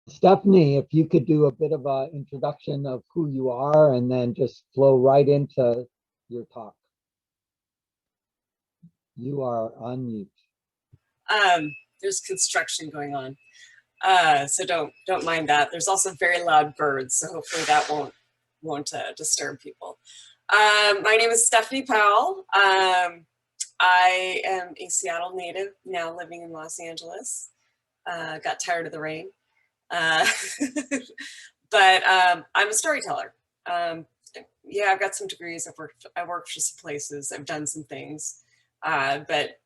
Stephanie, if you could do a bit of an introduction of who you are and then just flow right into your talk. You are on mute. There's construction going on, so don't mind that. There's also very loud birds, so hopefully that won't disturb people. My name is Stephanie Powell. I am a Seattle native, now living in Los Angeles. Got tired of the rain, but I'm a storyteller. Yeah, I've got some degrees. I worked for some places. I've done some things, but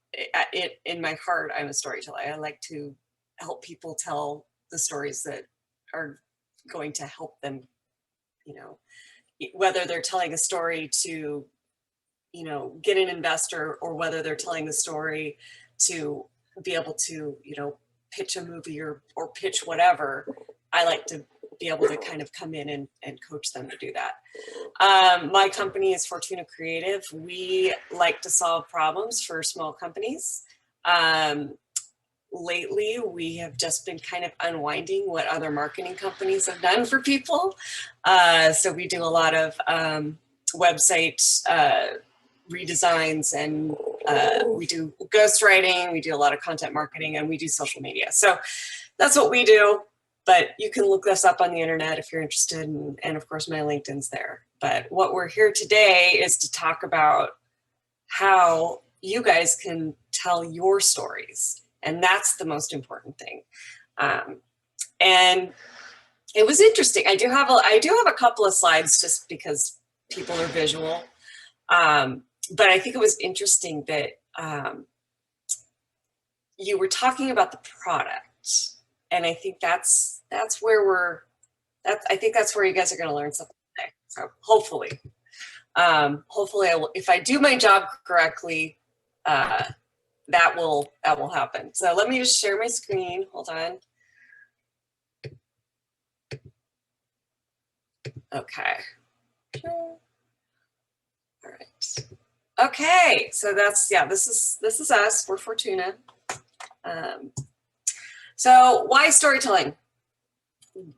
in my heart, I'm a storyteller. I like to help people tell the stories that are going to help them, you know, whether they're telling a story to, get an investor, or whether they're telling the story to be able to, pitch a movie or pitch whatever. I like to be able to kind of come in and coach them to do that. My company is Fortuna Creative. We like to solve problems for small companies. Lately, we have just been kind of unwinding what other marketing companies have done for people. So we do a lot of website redesigns, and we do ghostwriting, we do a lot of content marketing, and we do social media. So that's what we do. But you can look this up on the internet if you're interested, and of course my LinkedIn's there. But what we're here today is to talk about how you guys can tell your stories, and that's the most important thing. And it was interesting. I do have a couple of slides just because people are visual, but I think it was interesting that you were talking about the product. And I think that's where I think that's where you guys are going to learn something today. So hopefully I will, if I do my job correctly, that will happen. So let me just share my screen. Hold on. Okay. All right. Okay. So this is us. We're Fortuna. So why storytelling?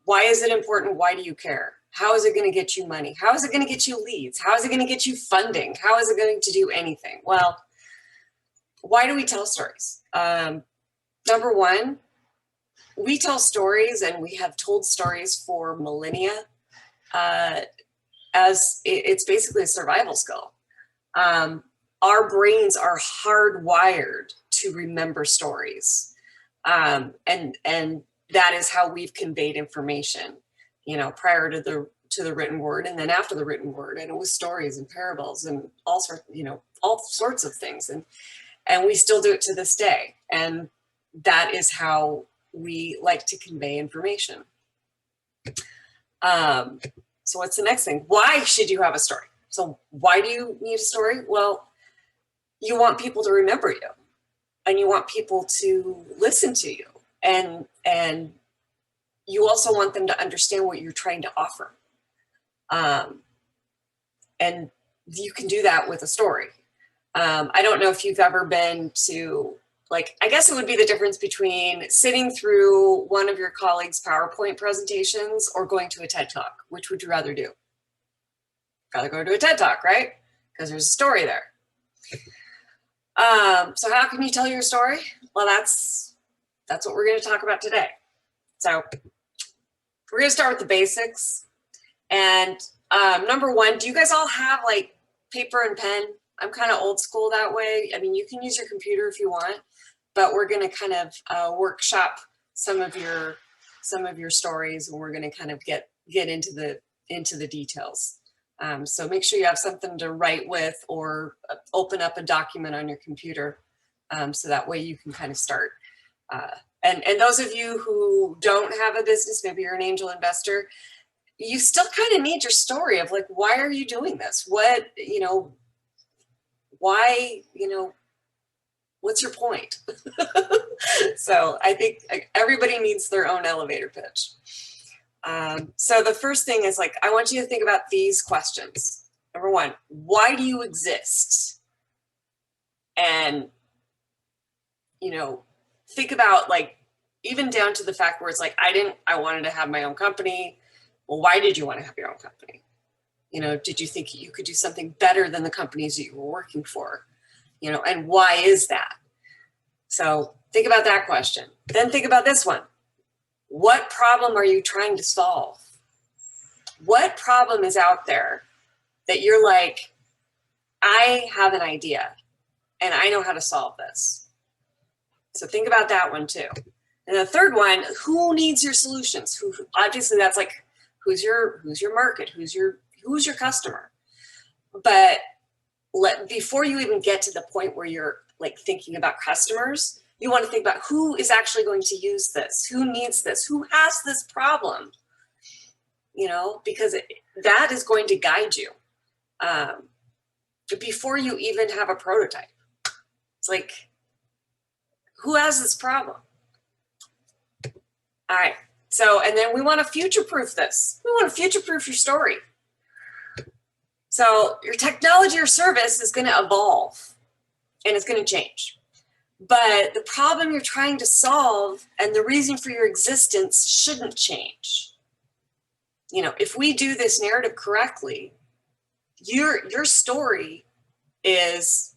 Why is it important? Why do you care? How is it going to get you money? How is it going to get you leads? How is it going to get you funding? How is it going to do anything? Well, why do we tell stories? Number one, we tell stories, and we have told stories for millennia, as it's basically a survival skill. Our brains are hardwired to remember stories. And that is how we've conveyed information, prior to the written word, and then after the written word. And it was stories and parables and all sorts of things. And we still do it to this day. And that is how we like to convey information. So what's the next thing? Why should you have a story? So why do you need a story? Well, you want people to remember you, and you want people to listen to you, and you also want them to understand what you're trying to offer. And you can do that with a story. I don't know if you've ever been to, I guess it would be the difference between sitting through one of your colleagues' PowerPoint presentations or going to a TED Talk. Which would you rather do? Rather go to a TED Talk, right? Because there's a story there. So how can you tell your story? Well, that's what we're going to talk about today. So we're going to start with the basics. And number one, do you guys all have paper and pen? I'm kind of old school that way. I mean, you can use your computer if you want, but we're going to kind of workshop some of your stories, and we're going to kind of get into the details. So make sure you have something to write with, or open up a document on your computer, so that way you can kind of start. And those of you who don't have a business, maybe you're an angel investor, you still kind of need your story of why are you doing this? What, why, what's your point? So I think everybody needs their own elevator pitch. So the first thing is I want you to think about these questions. Number one, why do you exist? And, think about even down to the fact where it's like, I wanted to have my own company. Well, why did you want to have your own company? You know, did you think you could do something better than the companies that you were working for? You know, and why is that? So think about that question. Then think about this one. What problem are you trying to solve? What problem is out there that you're like, I have an idea and I know how to solve this? So think about that one too. And the third one, who needs your solutions? Who, obviously that's like, who's your market? Who's your customer? But before you even get to the point where you're like thinking about customers, you want to think about who is actually going to use this, who needs this, who has this problem, you know, because that is going to guide you before you even have a prototype. It's like, who has this problem? All right. So, and then we want to future-proof this. We want to future-proof your story. So your technology or service is going to evolve and it's going to change. But the problem you're trying to solve and the reason for your existence shouldn't change. You know, if we do this narrative correctly, your story is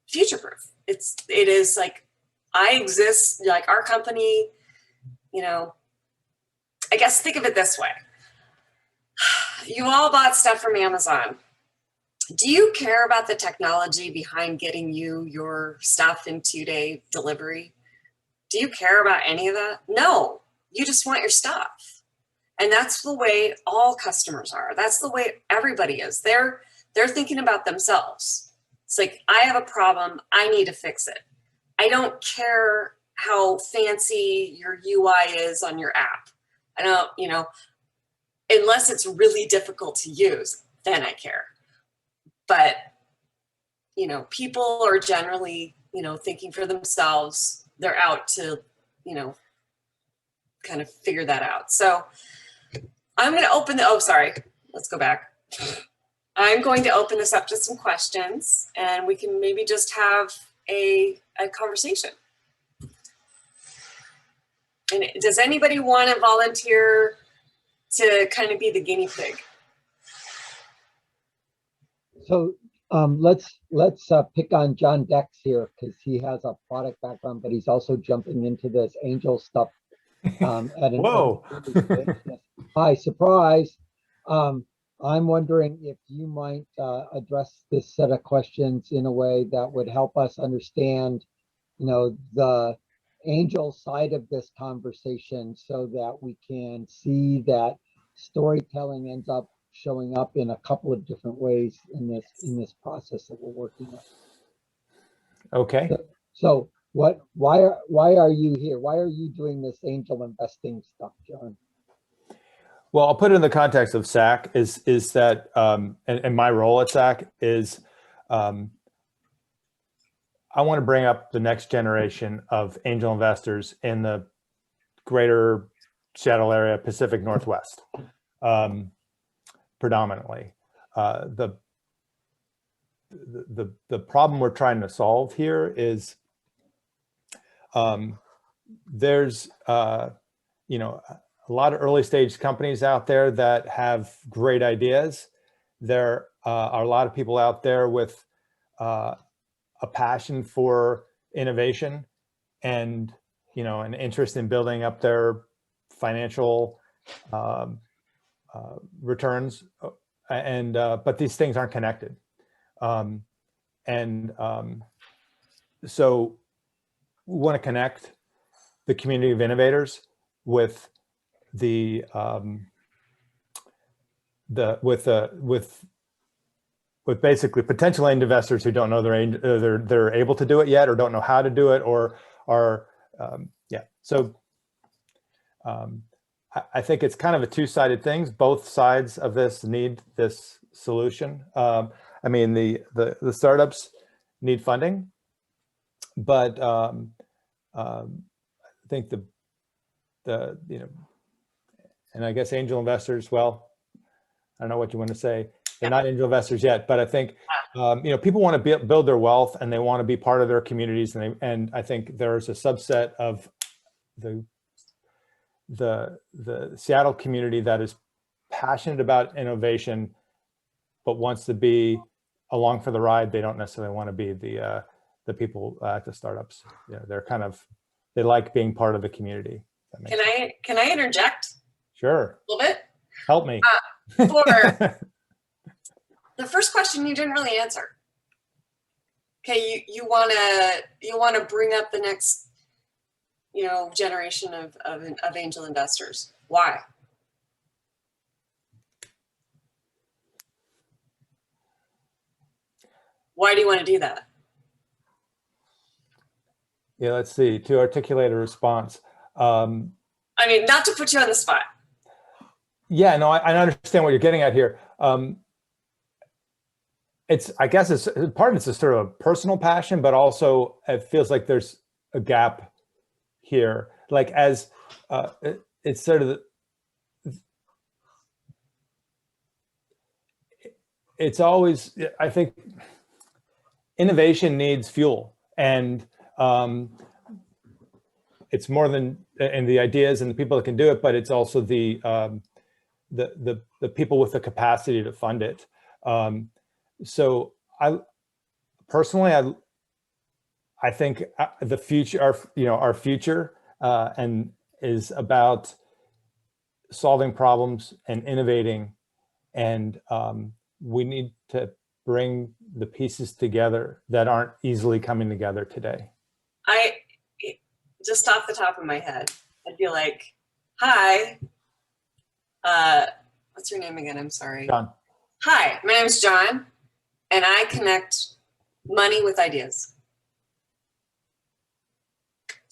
future-proof. It is like, I exist, like our company, you know, I guess think of it this way. You all bought stuff from Amazon. Do you care about the technology behind getting you your stuff in 2-day delivery? Do you care about any of that? No, you just want your stuff. And that's the way all customers are. That's the way everybody is. They're thinking about themselves. It's like, I have a problem, I need to fix it. I don't care how fancy your UI is on your app. I don't, you know, unless it's really difficult to use, then I care. But, you know, people are generally, you know, thinking for themselves. They're out to, you know, kind of figure that out. So I'm going to open the, oh, sorry, let's go back. I'm going to open this up to some questions and we can maybe just have a conversation. And does anybody want to volunteer to kind of be the guinea pig? So let's pick on John Dex here because he has a product background, but he's also jumping into this angel stuff at an Whoa. Hi, surprise. I'm wondering if you might address this set of questions in a way that would help us understand, you know, the angel side of this conversation so that we can see that storytelling ends up showing up in a couple of different ways in this process that we're working on. Okay. So why are you here? Why are you doing this angel investing stuff, John? Well, I'll put it in the context of SAC is that, and my role at SAC is, I want to bring up the next generation of angel investors in the greater Seattle area, Pacific Northwest, predominantly. The problem we're trying to solve here is there's, you know, a lot of early stage companies out there that have great ideas. There are a lot of people out there with a passion for innovation and, you know, an interest in building up their financial returns. And but these things aren't connected. So we want to connect the community of innovators with with basically potential end investors who don't know they're able to do it yet, or don't know how to do it, or are yeah. So I think it's kind of a two-sided thing. Both sides of this need this solution. I mean, the startups need funding, but I think the you know, and I guess angel investors, well, I don't know what you want to say. They're not angel investors yet, but I think, you know, people want to build their wealth and they want to be part of their communities. And I think there's a subset of the the Seattle community that is passionate about innovation, but wants to be along for the ride. They don't necessarily want to be the people at the startups. You know, they're kind of, they like being part of the community. Can I interject Sure. a little bit? Help me. For the first question, you didn't really answer. Okay, you wanna bring up the next, you know, generation of angel investors. Why? Why do you want to do that? Yeah, let's see, to articulate a response. I mean, not to put you on the spot. Yeah, no, I understand what you're getting at here. I guess it's part of it's a sort of a personal passion, but also it feels like there's a gap here. Like as it's sort of, it's always, I think innovation needs fuel, and it's more than, and the ideas and the people that can do it, but it's also the people with the capacity to fund it. So I personally, I think the future, our future, and is about solving problems and innovating, and we need to bring the pieces together that aren't easily coming together today. Just off the top of my head, I'd be like, hi, what's your name again? I'm sorry. John. Hi, my name's John, and I connect money with ideas.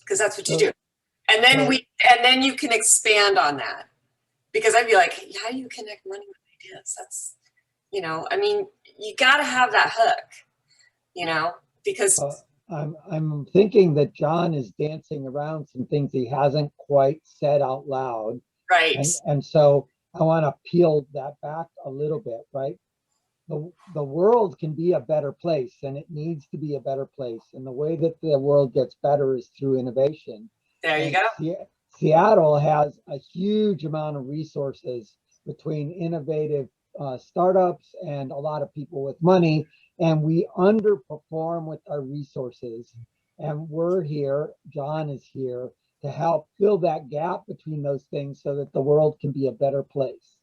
Because that's what you do. And then you can expand on that. Because I'd be like, how do you connect money with ideas? That's, you know, I mean, you got to have that hook, you know, because I'm thinking that John is dancing around some things he hasn't quite said out loud. right. And so I want to peel that back a little bit, right? The world can be a better place, and it needs to be a better place. And the way that the world gets better is through innovation. There you go. Seattle has a huge amount of resources between innovative startups and a lot of people with money, and we underperform with our resources. And we're here, John is here, to help fill that gap between those things so that the world can be a better place.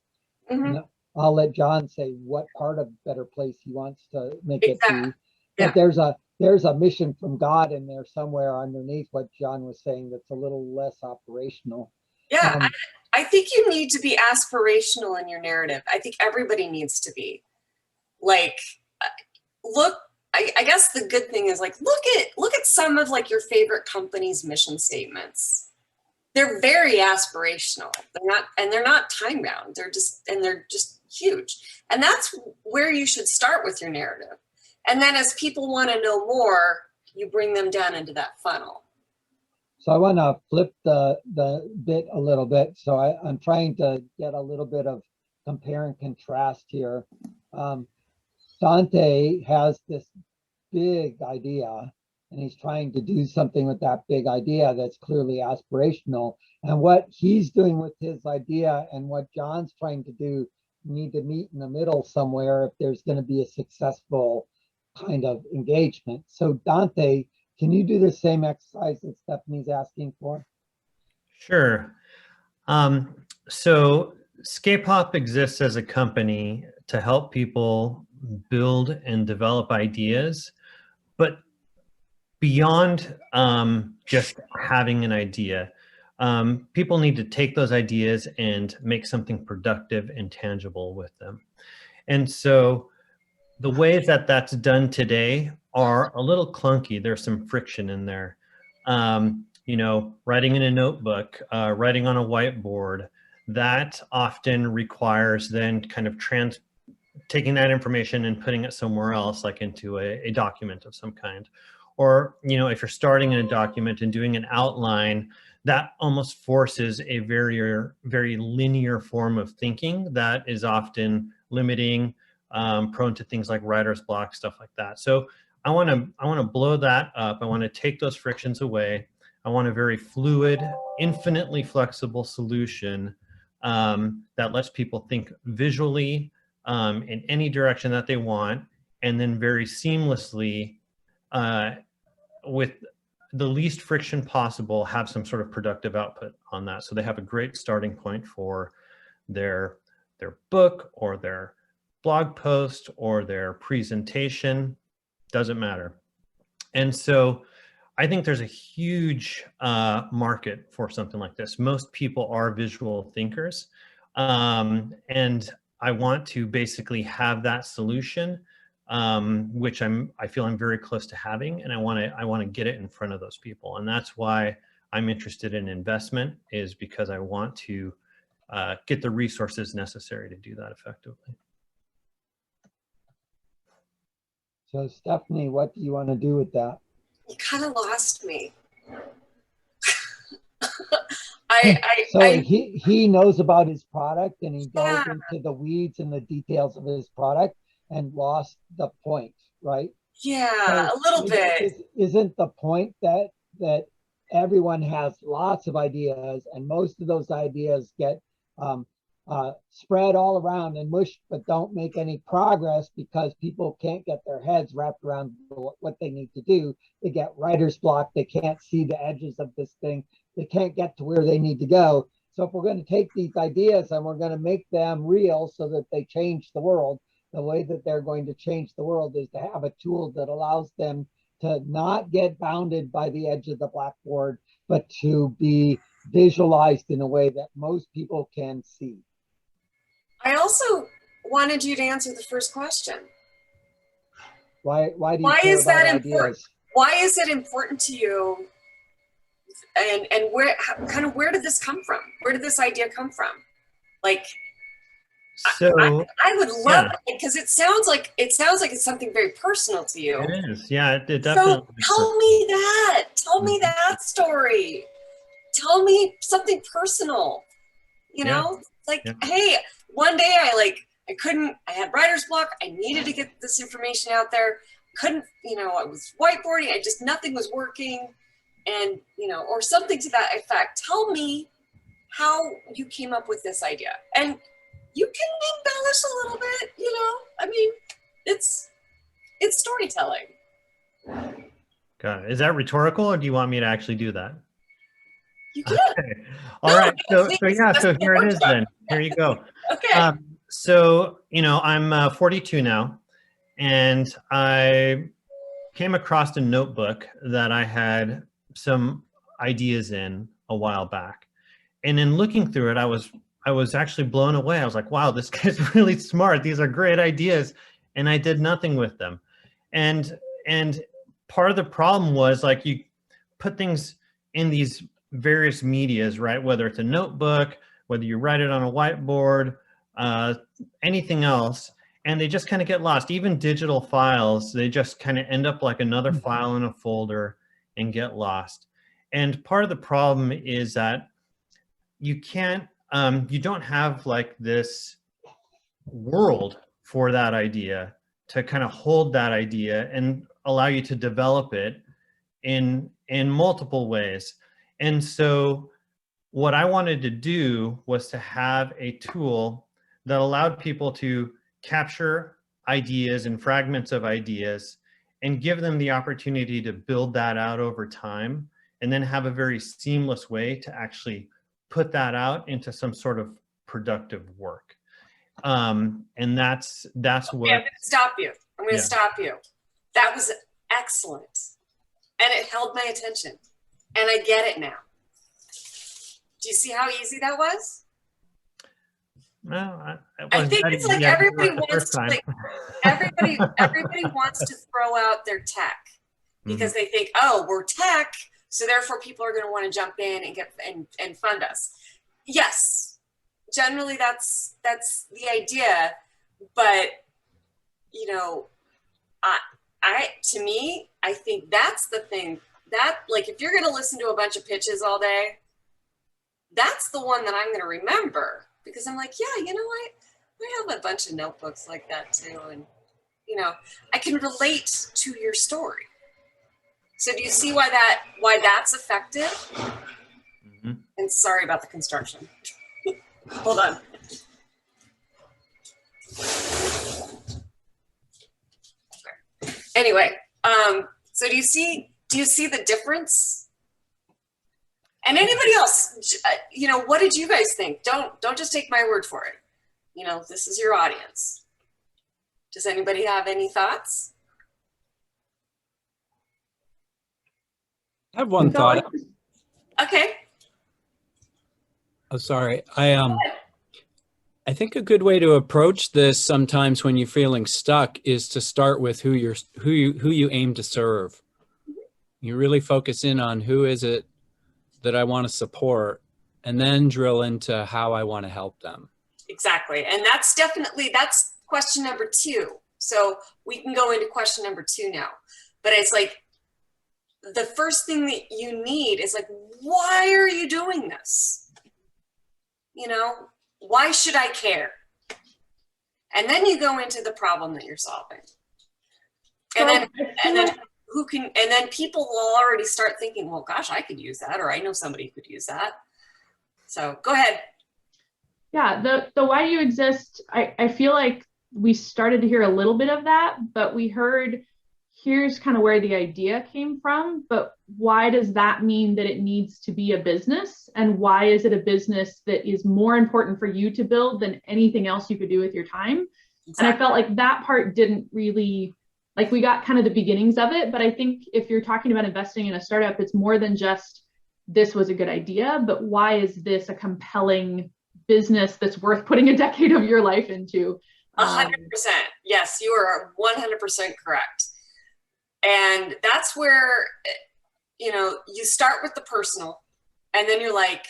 Mm-hmm. I'll let John say what part of better place he wants to make exactly. it be. Yeah. But there's a mission from God in there somewhere underneath what John was saying that's a little less operational. Yeah, I think you need to be aspirational in your narrative. I think everybody needs to be. Like, look, I guess the good thing is, like, look at some of like your favorite companies' mission statements. They're very aspirational. They're not time bound. They're just huge. And that's where you should start with your narrative. And then as people want to know more, you bring them down into that funnel. So I want to flip the bit a little bit. So I'm trying to get a little bit of compare and contrast here. Dante has this big idea, and he's trying to do something with that big idea that's clearly aspirational. And what he's doing with his idea and what John's trying to do need to meet in the middle somewhere if there's going to be a successful kind of engagement. So Dante, can you do the same exercise that Stephanie's asking for? Sure. So Scape Hop exists as a company to help people build and develop ideas, but beyond just having an idea, people need to take those ideas and make something productive and tangible with them. And so the ways that that's done today are a little clunky. There's some friction in there. You know, writing in a notebook, writing on a whiteboard, that often requires then kind of taking that information and putting it somewhere else, like into a document of some kind. Or, you know, if you're starting in a document and doing an outline, that almost forces a very, very linear form of thinking that is often limiting, prone to things like writer's block, stuff like that. So I want to blow that up. I want to take those frictions away. I want a very fluid, infinitely flexible solution that lets people think visually in any direction that they want, and then very seamlessly with the least friction possible, have some sort of productive output on that. So they have a great starting point for their book or their blog post or their presentation, doesn't matter. And so I think there's a huge market for something like this. Most people are visual thinkers. And I want to basically have that solution, which I feel I'm very close to having, and I want to get it in front of those people. And that's why I'm interested in investment, is because I want to get the resources necessary to do that effectively. So Stephanie, what do you want to do with that? You kind of lost me. So he knows about his product, and he Yeah. dove into the weeds and the details of his product and lost the point, right? Yeah, So a little bit. Isn't the point that everyone has lots of ideas, and most of those ideas get spread all around and mushed, but don't make any progress because people can't get their heads wrapped around what they need to do. They get writer's block. They can't see the edges of this thing. They can't get to where they need to go. So if we're going to take these ideas and we're going to make them real so that they change the world, the way that they're going to change the world is to have a tool that allows them to not get bounded by the edge of the blackboard, but to be visualized in a way that most people can see. I also wanted you to answer the first question. Why do you Why care is that about important? ideas? Why is it important to you? And where did this come from? Where did this idea come from? Like, So I would love it, because it sounds like it's something very personal to you. it is, yeah, it definitely. So tell me that. Tell me that story. Tell me something personal. You know, hey, one day I had writer's block. I needed to get this information out there. Couldn't, I was whiteboarding. Nothing was working. And, or something to that effect. Tell me how you came up with this idea. And you can embellish a little bit, I mean, it's storytelling. Got it. Is that rhetorical, or do you want me to actually do that? You can. Okay. All right. So here it is then. Here you go. Okay. So, I'm 42 now, and I came across a notebook that I had some ideas in a while back. And in looking through it, I was actually blown away. I was like, wow, this guy's really smart. These are great ideas. And I did nothing with them. And part of the problem was, like, you put things in these various medias, right? Whether it's a notebook, whether you write it on a whiteboard, anything else, and they just kind of get lost. Even digital files, they just kind of end up like another file in a folder and get lost. And part of the problem is that you can't, you don't have like this world for that idea to kind of hold that idea and allow you to develop it in multiple ways. And so what I wanted to do was to have a tool that allowed people to capture ideas and fragments of ideas and give them the opportunity to build that out over time, and then have a very seamless way to actually put that out into some sort of productive work. And that's what— I'm going to stop you. Stop you. That was excellent. And it held my attention. And I get it now. Do you see how easy that was? No, I think it's like everybody wants to, like, everybody wants to throw out their tech because they think, oh, we're tech, so therefore people are going to want to jump in and get and fund us. Yes, generally that's the idea, but to me, I think that's the thing that, like, if you're going to listen to a bunch of pitches all day, that's the one that I'm going to remember. Because I'm like, yeah, I have a bunch of notebooks like that too. And, I can relate to your story. So do you see why that's effective? Mhm. And sorry about the construction. Hold on. Anyway, so do you see the difference? And anybody else, what did you guys think? Don't just take my word for it. This is your audience. Does anybody have any thoughts? I have one thought. Okay. Oh, sorry. I think a good way to approach this sometimes when you're feeling stuck is to start with who you aim to serve. You really focus in on who is it that I want to support, and then drill into how I want to help them. Exactly. And that's question number 2. So we can go into question number 2 now. But it's like, the first thing that you need is like, why are you doing this? Why should I care? And then you go into the problem that you're solving. And then people will already start thinking, well, gosh, I could use that, or I know somebody who could use that. So go ahead. Yeah, the why do you exist, I feel like we started to hear a little bit of that, but we heard here's kind of where the idea came from, but why does that mean that it needs to be a business? And why is it a business that is more important for you to build than anything else you could do with your time? Exactly. And I felt like that part didn't really, like, we got kind of the beginnings of it, but I think if you're talking about investing in a startup, it's more than just this was a good idea, but why is this a compelling business that's worth putting a decade of your life into? 100%. Yes, you are 100% correct. And that's where, you start with the personal, and then you're like,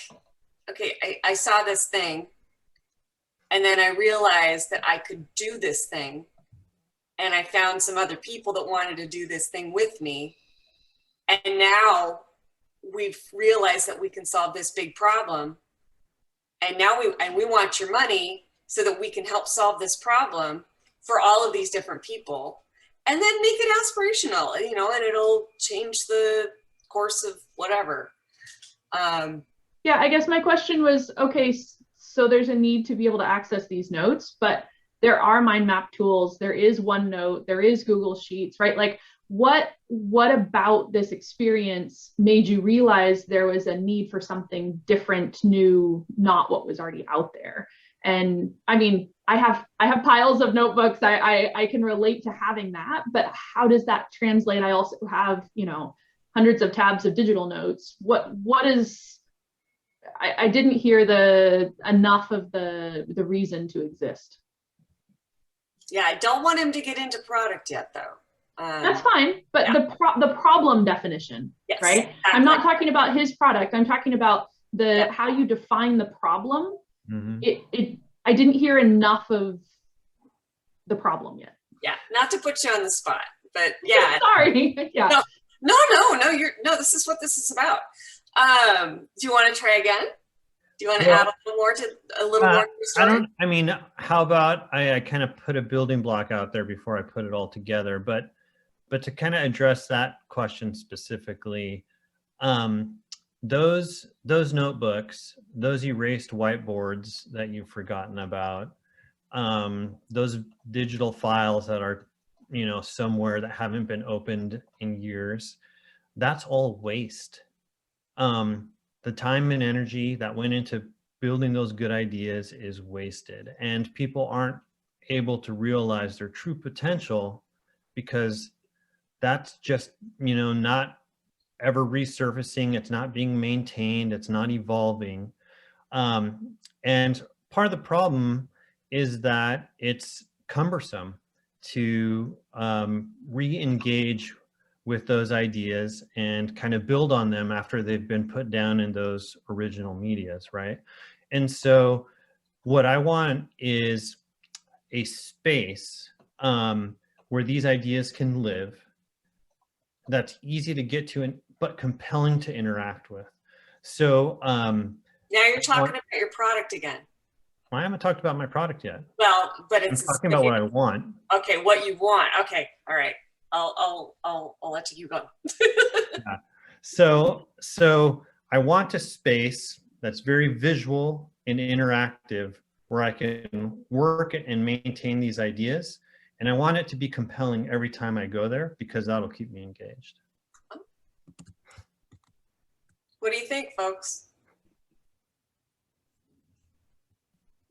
okay, I saw this thing, and then I realized that I could do this thing, and I found some other people that wanted to do this thing with me. And now we've realized that we can solve this big problem. And now we want your money so that we can help solve this problem for all of these different people. And then make it aspirational, and it'll change the course of whatever. Yeah, I guess my question was, okay, so there's a need to be able to access these notes, but there are mind map tools, there is OneNote, there is Google Sheets, right? Like, what about this experience made you realize there was a need for something different, new, not what was already out there? And I mean, I have piles of notebooks. I can relate to having that, but how does that translate? I also have, hundreds of tabs of digital notes. What is, I didn't hear enough of the reason to exist. Yeah, I don't want him to get into product yet, though. That's fine, but yeah. The problem definition, yes, right? Exactly. I'm not talking about his product. I'm talking about how you define the problem. Mm-hmm. I didn't hear enough of the problem yet. Yeah, not to put you on the spot, but yeah. Sorry. Yeah. No, this is what this is about. Do you want to try again? Do you want to add a little more to your story? How about I kind of put a building block out there before I put it all together, but to kind of address that question specifically, those notebooks, those erased whiteboards that you've forgotten about, those digital files that are, somewhere that haven't been opened in years, that's all waste. The time and energy that went into building those good ideas is wasted, and people aren't able to realize their true potential because that's just, not ever resurfacing. It's not being maintained. It's not evolving. And part of the problem is that it's cumbersome to re-engage with those ideas and kind of build on them after they've been put down in those original medias, right? And so what I want is a space where these ideas can live, that's easy to get to, but compelling to interact with. So now you're talking about your product again. I haven't talked about my product yet. Well, but it's I'm talking about what I want. Okay, what you want. Okay, all right. I'll let you go. Yeah. So I want a space that's very visual and interactive where I can work and maintain these ideas. And I want it to be compelling every time I go there because that'll keep me engaged. What do you think, folks?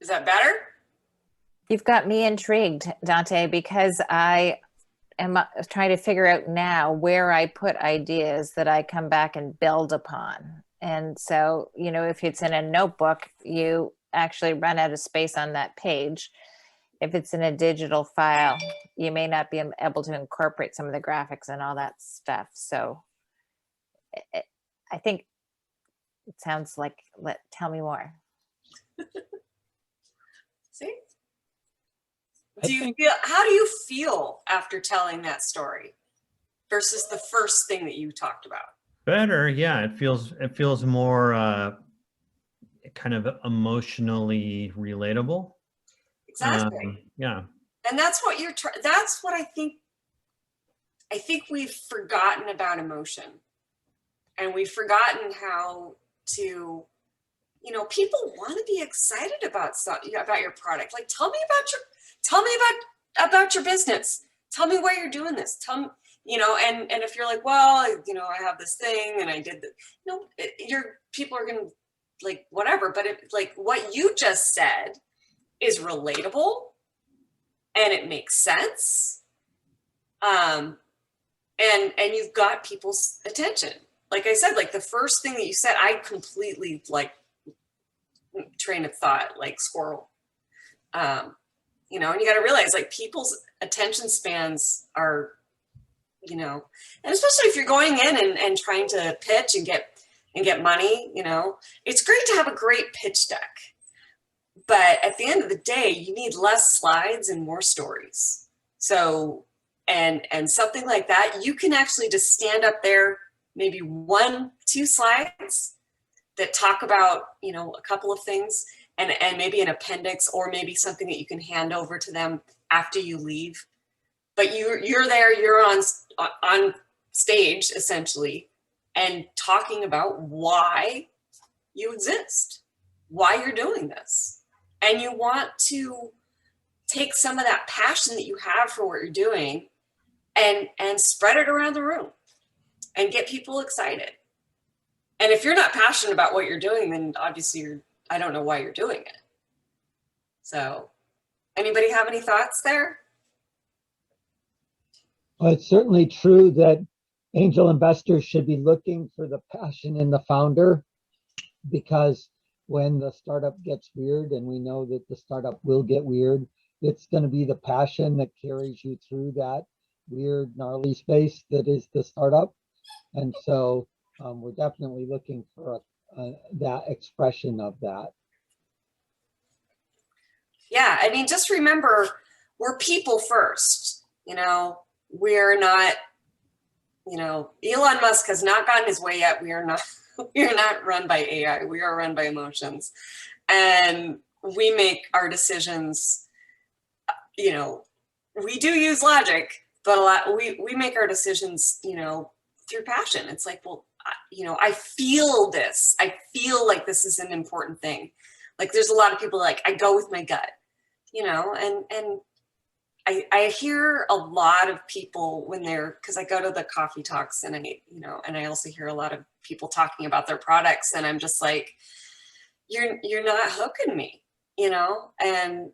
Is that better? You've got me intrigued, Dante, because I am trying to figure out now where I put ideas that I come back and build upon. And so, you know, if it's in a notebook, you actually run out of space on that page. If it's in a digital file, you may not be able to incorporate some of the graphics and all that stuff. So I think it sounds like, tell me more. See? I How do you feel after telling that story versus the first thing that you talked about? Better, yeah. It feels more kind of emotionally relatable. Exactly. Yeah. And that's what that's what I think we've forgotten about emotion. And we've forgotten how to, you know, people want to be excited about your product. Like, tell me about your business. Tell me why you're doing this. Tell me, you know, and if you're like, well, you know, I have this thing and I did this, you know, people are going to like whatever. But if like what you just said is relatable and it makes sense. And you've got people's attention. Like I said, like the first thing that you said, I completely like train of thought, like squirrel. You know, and you got to realize like people's attention spans are, you know, and especially if you're going in and trying to pitch and get money, you know, it's great to have a great pitch deck. But at the end of the day, you need less slides and more stories. So, and something like that, you can actually just stand up there, maybe 1-2 slides that talk about, you know, a couple of things and maybe an appendix or maybe something that you can hand over to them after you leave. But you're there, you're on stage essentially and talking about why you exist, why you're doing this. And you want to take some of that passion that you have for what you're doing and spread it around the room and get people excited. And if you're not passionate about what you're doing, then obviously I don't know why you're doing it. So anybody have any thoughts there? Well, it's certainly true that angel investors should be looking for the passion in the founder, because when the startup gets weird, and we know that the startup will get weird, it's going to be the passion that carries you through that weird, gnarly space that is the startup. And so we're definitely looking for that expression of that. Yeah, I mean, just remember, we're people first. You know, we're not, you know, Elon Musk has not gotten his way yet. We are not run by AI. We are run by emotions. And we make our decisions, you know, we do use logic, but we make our decisions, you know, through passion. It's like, well, you know, I feel this. I feel like this is an important thing. Like there's a lot of people like, I go with my gut, you know, and I hear a lot of people when because I go to the coffee talks and I also hear a lot of people talking about their products, and I'm just like, you're not hooking me, you know, and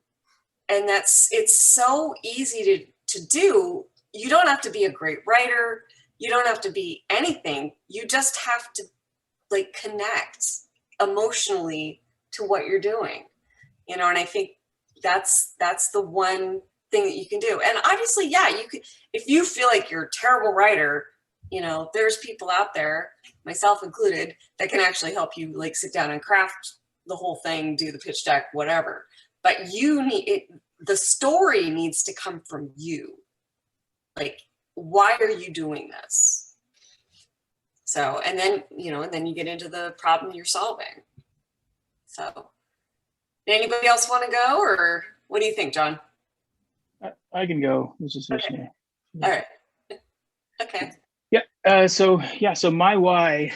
it's so easy to do. You don't have to be a great writer. You don't have to be anything. You just have to like connect emotionally to what you're doing, you know, and I think that's the one thing that you can do. And obviously, yeah, you could, if you feel like you're a terrible writer, you know, there's people out there, myself included, that can actually help you like sit down and craft the whole thing, do the pitch deck, whatever. But you need it, the story needs to come from you. Like, why are you doing this? So, and then, you know, and then you get into the problem you're solving. So, anybody else want to go, or what do you think, John? I can go. This is Okay. All right. Okay. So my why,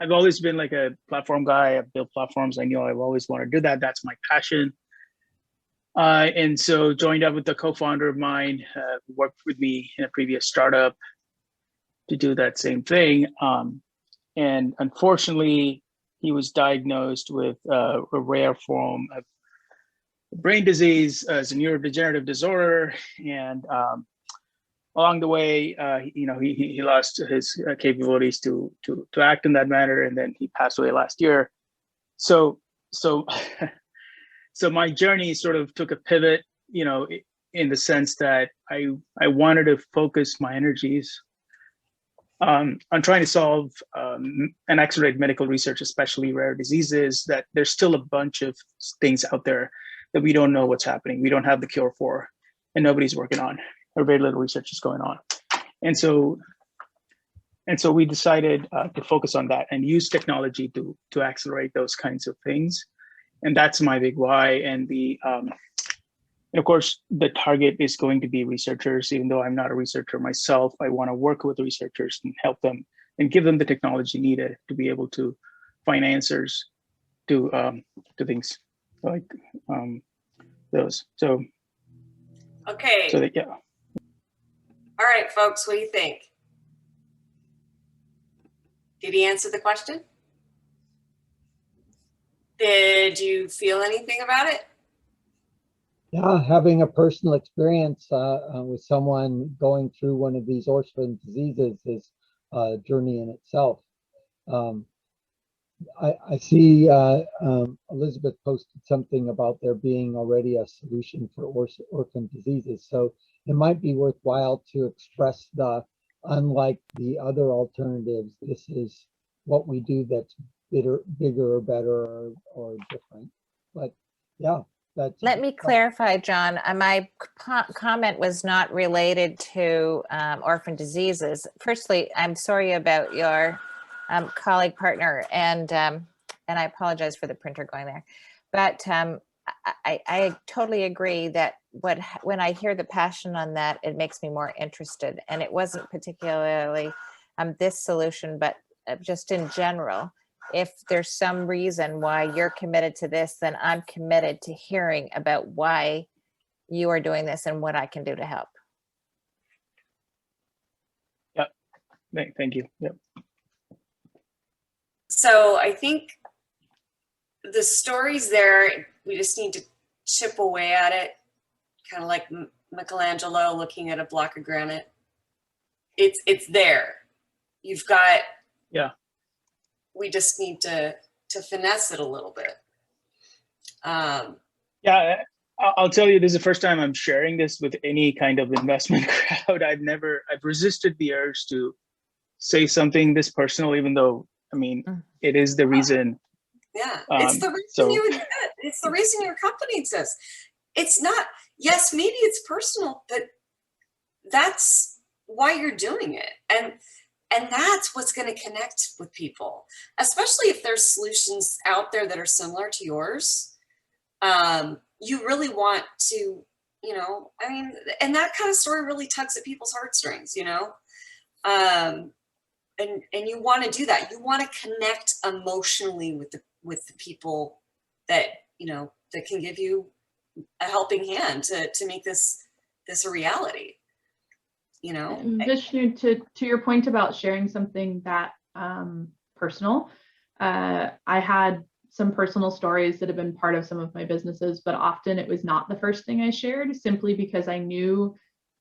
I've always been like a platform guy. I've built platforms. I know I've always wanted to do that. That's my passion. And so joined up with the co-founder of mine, who worked with me in a previous startup to do that same thing. And unfortunately, he was diagnosed with a rare form of brain disease, as a neurodegenerative disorder. And along the way, he lost his capabilities to act in that manner, and then he passed away last year. So my journey sort of took a pivot, in the sense that I wanted to focus my energies on trying to solve and accelerate medical research, especially rare diseases, that there's still a bunch of things out there that we don't know what's happening. We don't have the cure for, and nobody's working on, or very little research is going on. And so we decided to focus on that and use technology to accelerate those kinds of things. And that's my big why. And of course, the target is going to be researchers. Even though I'm not a researcher myself, I want to work with the researchers and help them and give them the technology needed to be able to find answers to things like those. So, okay. So that, yeah. All right, folks, what do you think? Did he answer the question? Did you feel anything about it? Yeah, having a personal experience with someone going through one of these orphan diseases is a journey in itself. I see Elizabeth posted something about there being already a solution for orphan diseases. So it might be worthwhile to express unlike the other alternatives, this is what we do that's bigger or better or different. But yeah. Let me clarify, John. My comment was not related to orphan diseases. Firstly, I'm sorry about your colleague partner, and I apologize for the printer going there. But I totally agree that when I hear the passion on that, it makes me more interested. And it wasn't particularly this solution, but just in general. If there's some reason why you're committed to this, then I'm committed to hearing about why you are doing this and what I can do to help. Yep. Thank you. Yep. So I think the story's there. We just need to chip away at it, kind of like Michelangelo looking at a block of granite. It's there. You've got. Yeah. We just need to finesse it a little bit. Yeah, I'll tell you, this is the first time I'm sharing this with any kind of investment crowd. I've resisted the urge to say something this personal, even though, I mean, it is the reason. Yeah, it's the reason you exist. It's the reason your company exists. It's not, yes, maybe it's personal, but that's why you're doing it. And that's what's going to connect with people, especially if there's solutions out there that are similar to yours. You really want to, and that kind of story really tugs at people's heartstrings, and you want to do that. You want to connect emotionally with the people that, that can give you a helping hand to make this a reality. Vishnu, to your point about sharing something that personal, I had some personal stories that have been part of some of my businesses, but often it was not the first thing I shared, simply because I knew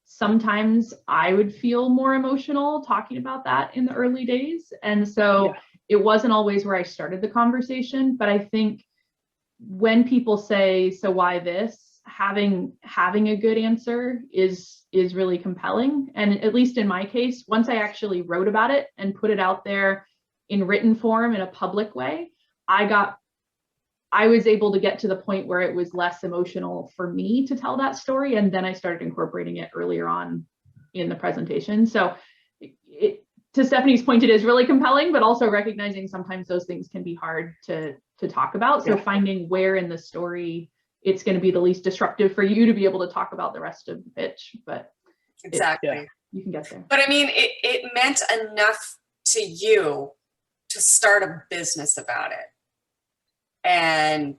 sometimes I would feel more emotional talking about that in the early days. And so it wasn't always where I started the conversation, but I think when people say, so why this? Having a good answer is really compelling. And at least in my case, once I actually wrote about it and put it out there in written form in a public way, I was able to get to the point where it was less emotional for me to tell that story. And then I started incorporating it earlier on in the presentation. So to Stephanie's point, it is really compelling, but also recognizing sometimes those things can be hard to talk about. So finding where in the story it's going to be the least disruptive for you to be able to talk about the rest of the pitch. But exactly. you can get there. But I mean, it meant enough to you to start a business about it. And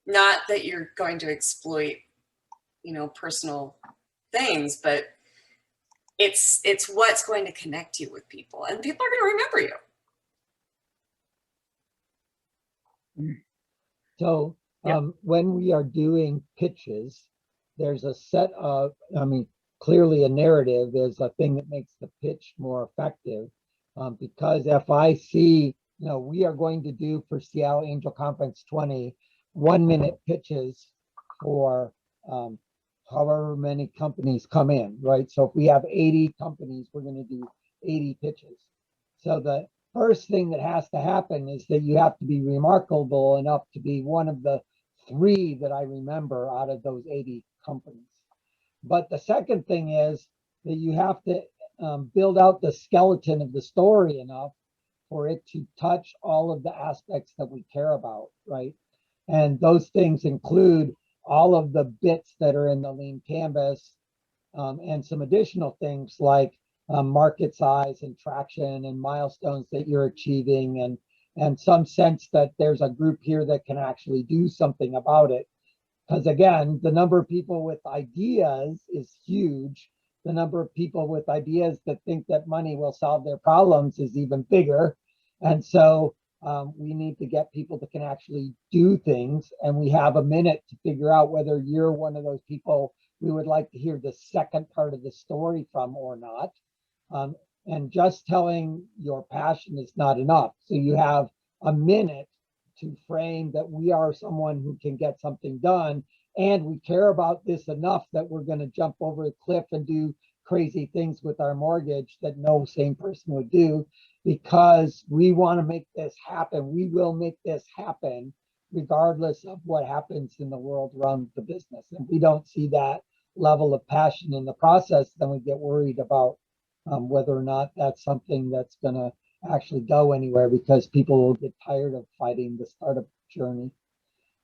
not that you're going to exploit, you know, personal things, but it's what's going to connect you with people, and people are going to remember you. So when we are doing pitches, there's a set of, I mean, clearly a narrative is a thing that makes the pitch more effective. Because if I see, you know, we are going to do for Seattle Angel Conference 20, 1-minute pitches for however many companies come in, right? So if we have 80 companies, we're going to do 80 pitches. So the first thing that has to happen is that you have to be remarkable enough to be one of the 3 that I remember out of those 80 companies. But the second thing is that you have to build out the skeleton of the story enough for it to touch all of the aspects that we care about, right? And those things include all of the bits that are in the lean canvas, and some additional things like market size and traction and milestones that you're achieving, and some sense that there's a group here that can actually do something about it. Because again, the number of people with ideas is huge. The number of people with ideas that think that money will solve their problems is even bigger. And so we need to get people that can actually do things. And we have a minute to figure out whether you're one of those people we would like to hear the second part of the story from or not. And just telling your passion is not enough. So you have a minute to frame that we are someone who can get something done, and we care about this enough that we're going to jump over the cliff and do crazy things with our mortgage that no sane person would do, because we want to make this happen. We will make this happen regardless of what happens in the world around the business. And we don't see that level of passion in the process, then we get worried about whether or not that's something that's going to actually go anywhere, because people will get tired of fighting the startup journey.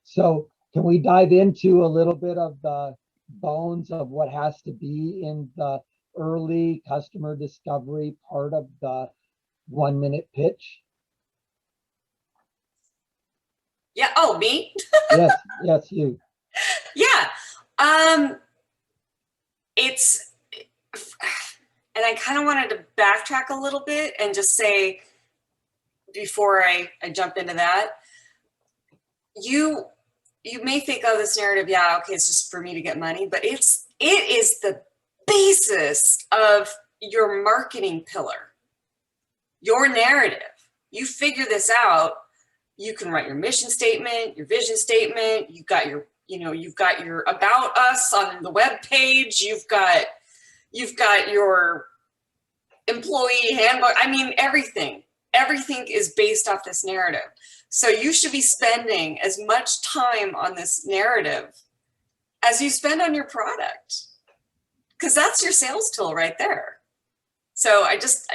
So can we dive into a little bit of the bones of what has to be in the early customer discovery part of the 1-minute pitch? Yeah. Oh, me? Yes, you. Yeah. It's, and I kind of wanted to backtrack a little bit and just say, before I jump into that, you may think, oh, this narrative, yeah, okay, it's just for me to get money, but it is the basis of your marketing pillar, your narrative. You figure this out, you can write your mission statement, your vision statement, you've got your about us on the web page, you've got your employee handbook. I mean, everything is based off this narrative. So you should be spending as much time on this narrative as you spend on your product, because that's your sales tool right there. So I just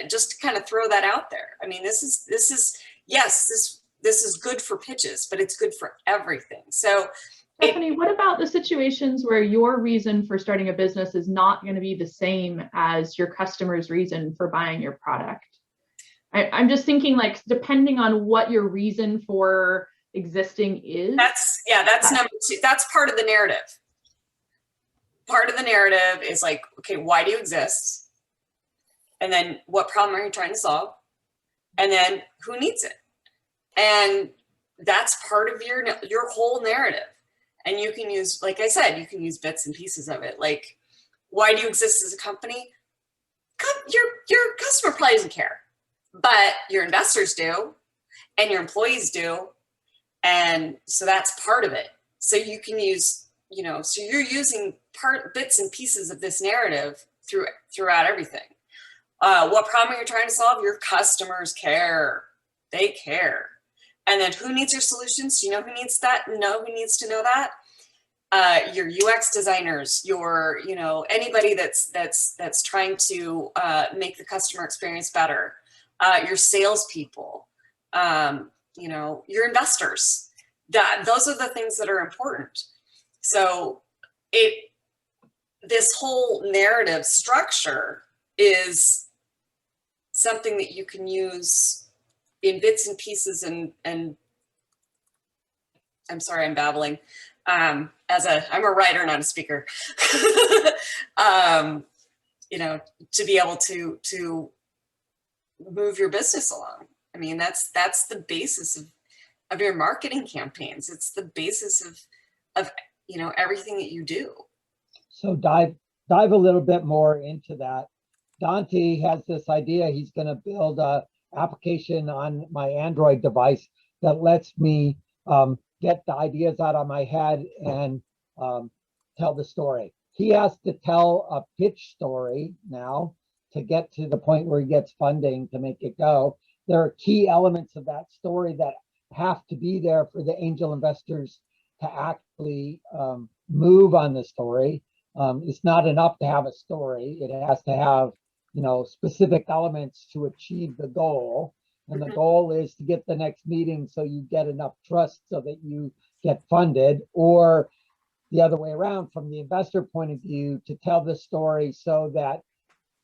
kind of throw that out there. I mean, this is good for pitches, but it's good for everything. So Stephanie, what about the situations where your reason for starting a business is not going to be the same as your customer's reason for buying your product? I'm just thinking, like, depending on what your reason for existing is. That's number 2. That's part of the narrative. Part of the narrative is like, okay, why do you exist? And then what problem are you trying to solve? And then who needs it? And that's part of your whole narrative. And you can use, like I said, you can use bits and pieces of it. Like, why do you exist as a company? Your customer probably doesn't care, but your investors do, and your employees do. And so that's part of it. So you can use, so you're using bits and pieces of this narrative throughout everything. What problem you're trying to solve? Your customers care. They care. And then who needs your solutions? Do you know who needs that? Know who needs to know that? Your UX designers, your, anybody that's trying to make the customer experience better. Your salespeople, your investors. Those are the things that are important. So this whole narrative structure is something that you can use in bits and pieces and I'm sorry, I'm babbling. I'm a writer, not a speaker. You know, to be able to move your business along. I mean, that's the basis of your marketing campaigns. It's the basis of you know, everything that you do. So dive a little bit more into that. Dante has this idea. He's going to build a application on my Android device that lets me get the ideas out of my head and tell the story. He has to tell a pitch story now to get to the point where he gets funding to make it go. There are key elements of that story that have to be there for the angel investors to actually move on the story. It's not enough to have a story. It has to have, you know, specific elements to achieve the goal. And the goal is to get the next meeting so you get enough trust so that you get funded, or the other way around, from the investor point of view, to tell the story so that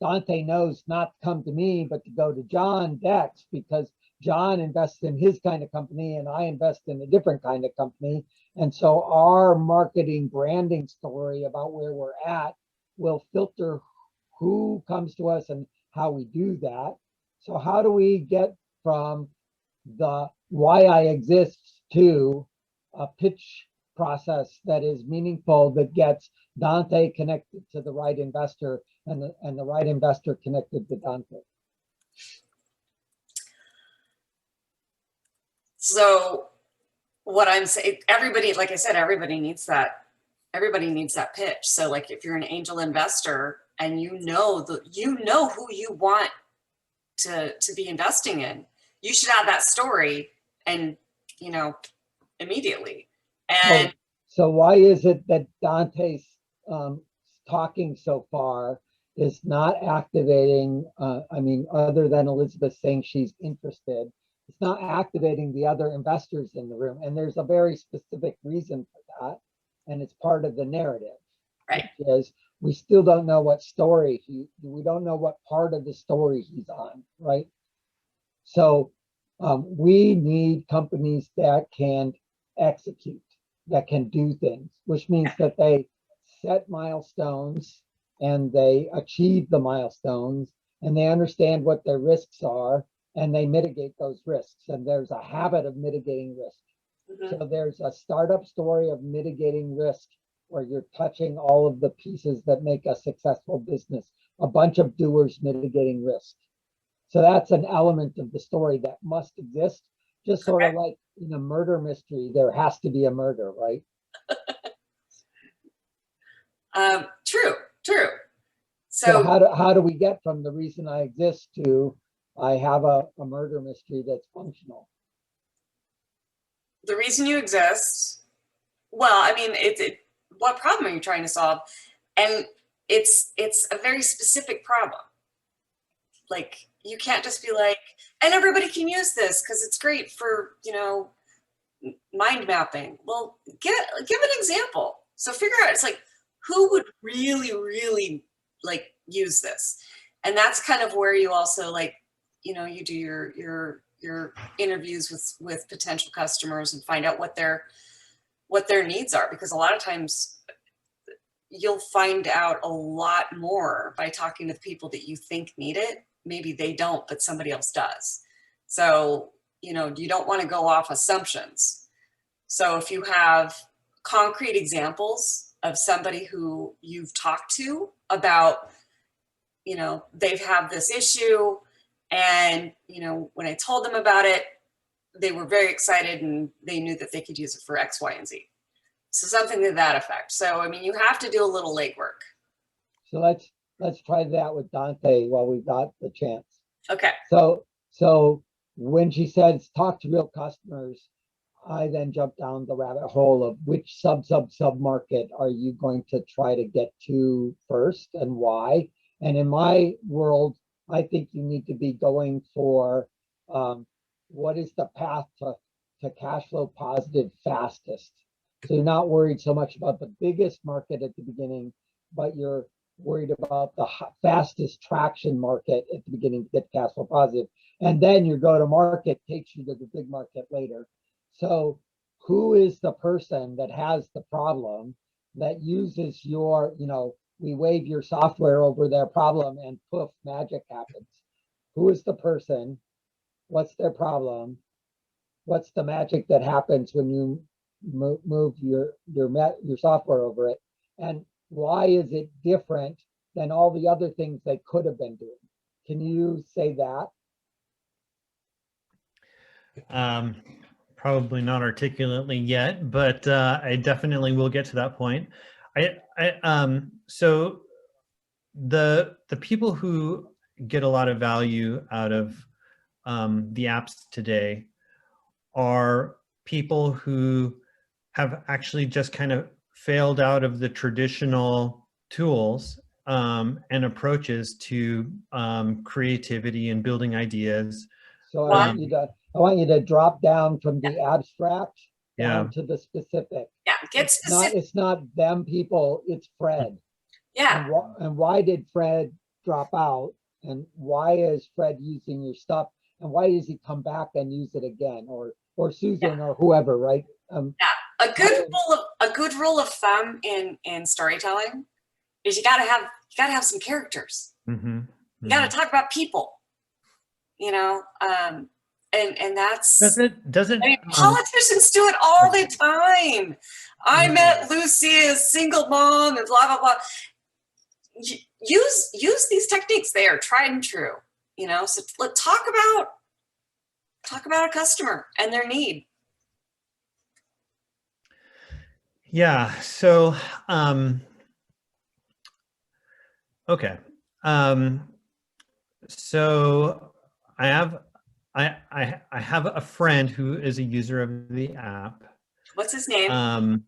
Dante knows not to come to me, but to go to John Dex, because John invests in his kind of company and I invest in a different kind of company. And so our marketing branding story about where we're at will filter who comes to us and how we do that. So how do we get from the why I exist to a pitch process that is meaningful, that gets Dante connected to the right investor and the right investor connected to Dante? So what I'm saying, everybody, like I said, everybody needs that pitch. So like if you're an angel investor and you know who you want to be investing in, you should have that story, and you know, immediately. And so why is it that Dante's talking so far is not activating, I mean, other than Elizabeth saying she's interested, it's not activating the other investors in the room? And there's a very specific reason for that. And it's part of the narrative, right? Because we still don't know what story we don't know what part of the story he's on, right? So we need companies that can execute, that can do things, which means that they set milestones and they achieve the milestones and they understand what their risks are and they mitigate those risks. And there's a habit of mitigating risk. So there's a startup story of mitigating risk where you're touching all of the pieces that make a successful business, a bunch of doers mitigating risk. So that's an element of the story that must exist, just sort of like in a murder mystery, there has to be a murder, right? True. So how do we get from the reason I exist to I have a murder mystery that's functional? The reason you exist, well, I mean, what problem are you trying to solve? And it's a very specific problem. Like, you can't just be like, and everybody can use this because it's great for, you know, mind mapping. Well, give an example. So figure out, it's like, who would really like use this? And that's kind of where you also, like, you know, you do your interviews with potential customers and find out what their needs are, because a lot of times you'll find out a lot more by talking to the people that you think need it. Maybe they don't, but somebody else does. So, you know, you don't want to go off assumptions. So if you have concrete examples of somebody who you've talked to about, you know, they've had this issue, and, you know, when I told them about it, they were very excited and they knew that they could use it for X, Y, and Z. So something to that effect. So, I mean, you have to do a little legwork. So let's try that with Dante while we got the chance. Okay. So when she says talk to real customers, I then jump down the rabbit hole of which sub market are you going to try to get to first and why? And in my world, I think you need to be going for what is the path to cash flow positive fastest. So you're not worried so much about the biggest market at the beginning. but you're worried about the fastest traction market at the beginning to get cash flow positive. And then your go-to-market takes you to the big market later. So who is the person that has the problem that uses your, we wave your software over their problem and poof, magic happens? Who is the person? What's their problem? What's the magic that happens when you move your software over it? And why is it different than all the other things they could have been doing? Can you say that? Probably not articulately yet, but I definitely will get to that point. So the people who get a lot of value out of the apps today are people who have actually just kind of failed out of the traditional tools and approaches to creativity and building ideas. So I want you to drop down from the abstract down to the specific. Yeah, get specific. It's not them people, it's Fred. Yeah. And why did Fred drop out? And why is Fred using your stuff? And why does he come back and use it again? Or Susan or whoever, right? A good rule of thumb in storytelling is you gotta have some characters. Mm-hmm. You gotta talk about people. And that's doesn't I mean, politicians do it all the time. I met Lucy, a single mom, and blah blah blah. Use these techniques. They are tried and true. So let's talk about a customer and their need. Yeah. So okay. So I have a friend who is a user of the app. What's his name?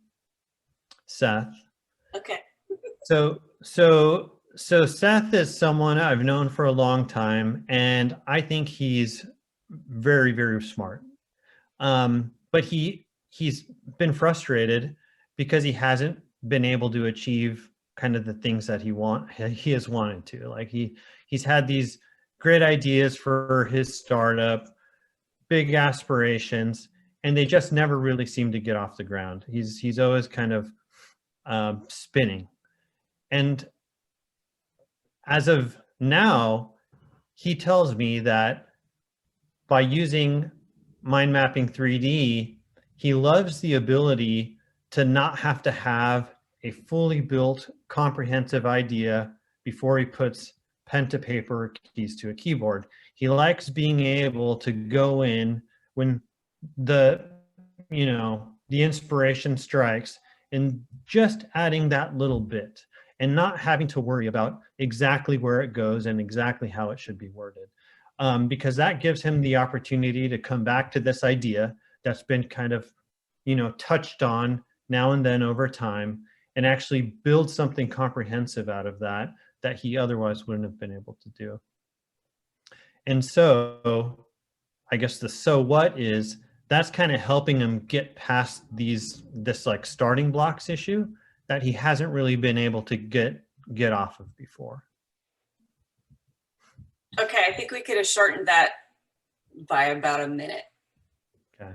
Seth. Okay. So Seth is someone I've known for a long time, and I think he's very, very smart. But he's been frustrated because he hasn't been able to achieve kind of the things that he has wanted to. Like he's had these great ideas for his startup, big aspirations, and they just never really seem to get off the ground. He's always kind of spinning. And as of now, he tells me that by using mind mapping 3D, he loves the ability to not have to have a fully built, comprehensive idea before he puts pen to paper or keys to a keyboard. He likes being able to go in when the inspiration strikes and just adding that little bit and not having to worry about exactly where it goes and exactly how it should be worded. Because that gives him the opportunity to come back to this idea that's been kind of, touched on now and then over time and actually build something comprehensive out of that he otherwise wouldn't have been able to do. And so I guess the so what is, that's kind of helping him get past this like starting blocks issue that he hasn't really been able to get off of before. Okay, I think we could have shortened that by about a minute. Okay.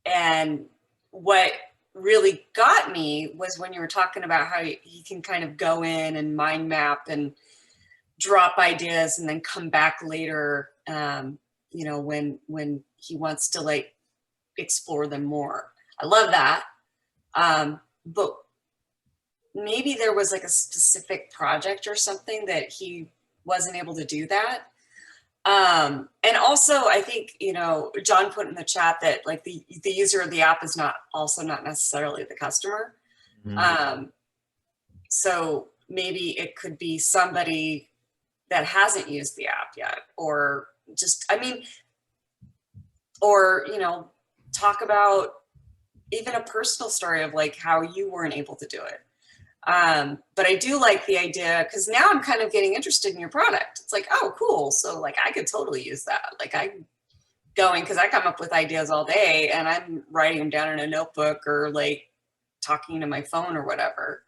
And what really got me was when you were talking about how he can kind of go in and mind map and drop ideas and then come back later, when he wants to like explore them more. I love that. But maybe there was like a specific project or something that he wasn't able to do that. And also I think, John put in the chat that like the user of the app is not necessarily the customer. Mm-hmm. So maybe it could be somebody that hasn't used the app yet, or just, talk about even a personal story of like how you weren't able to do it. But I do like the idea because now I'm kind of getting interested in your product. It's like, oh, cool. So like I could totally use that. Like I'm going, because I come up with ideas all day and I'm writing them down in a notebook or like talking to my phone or whatever.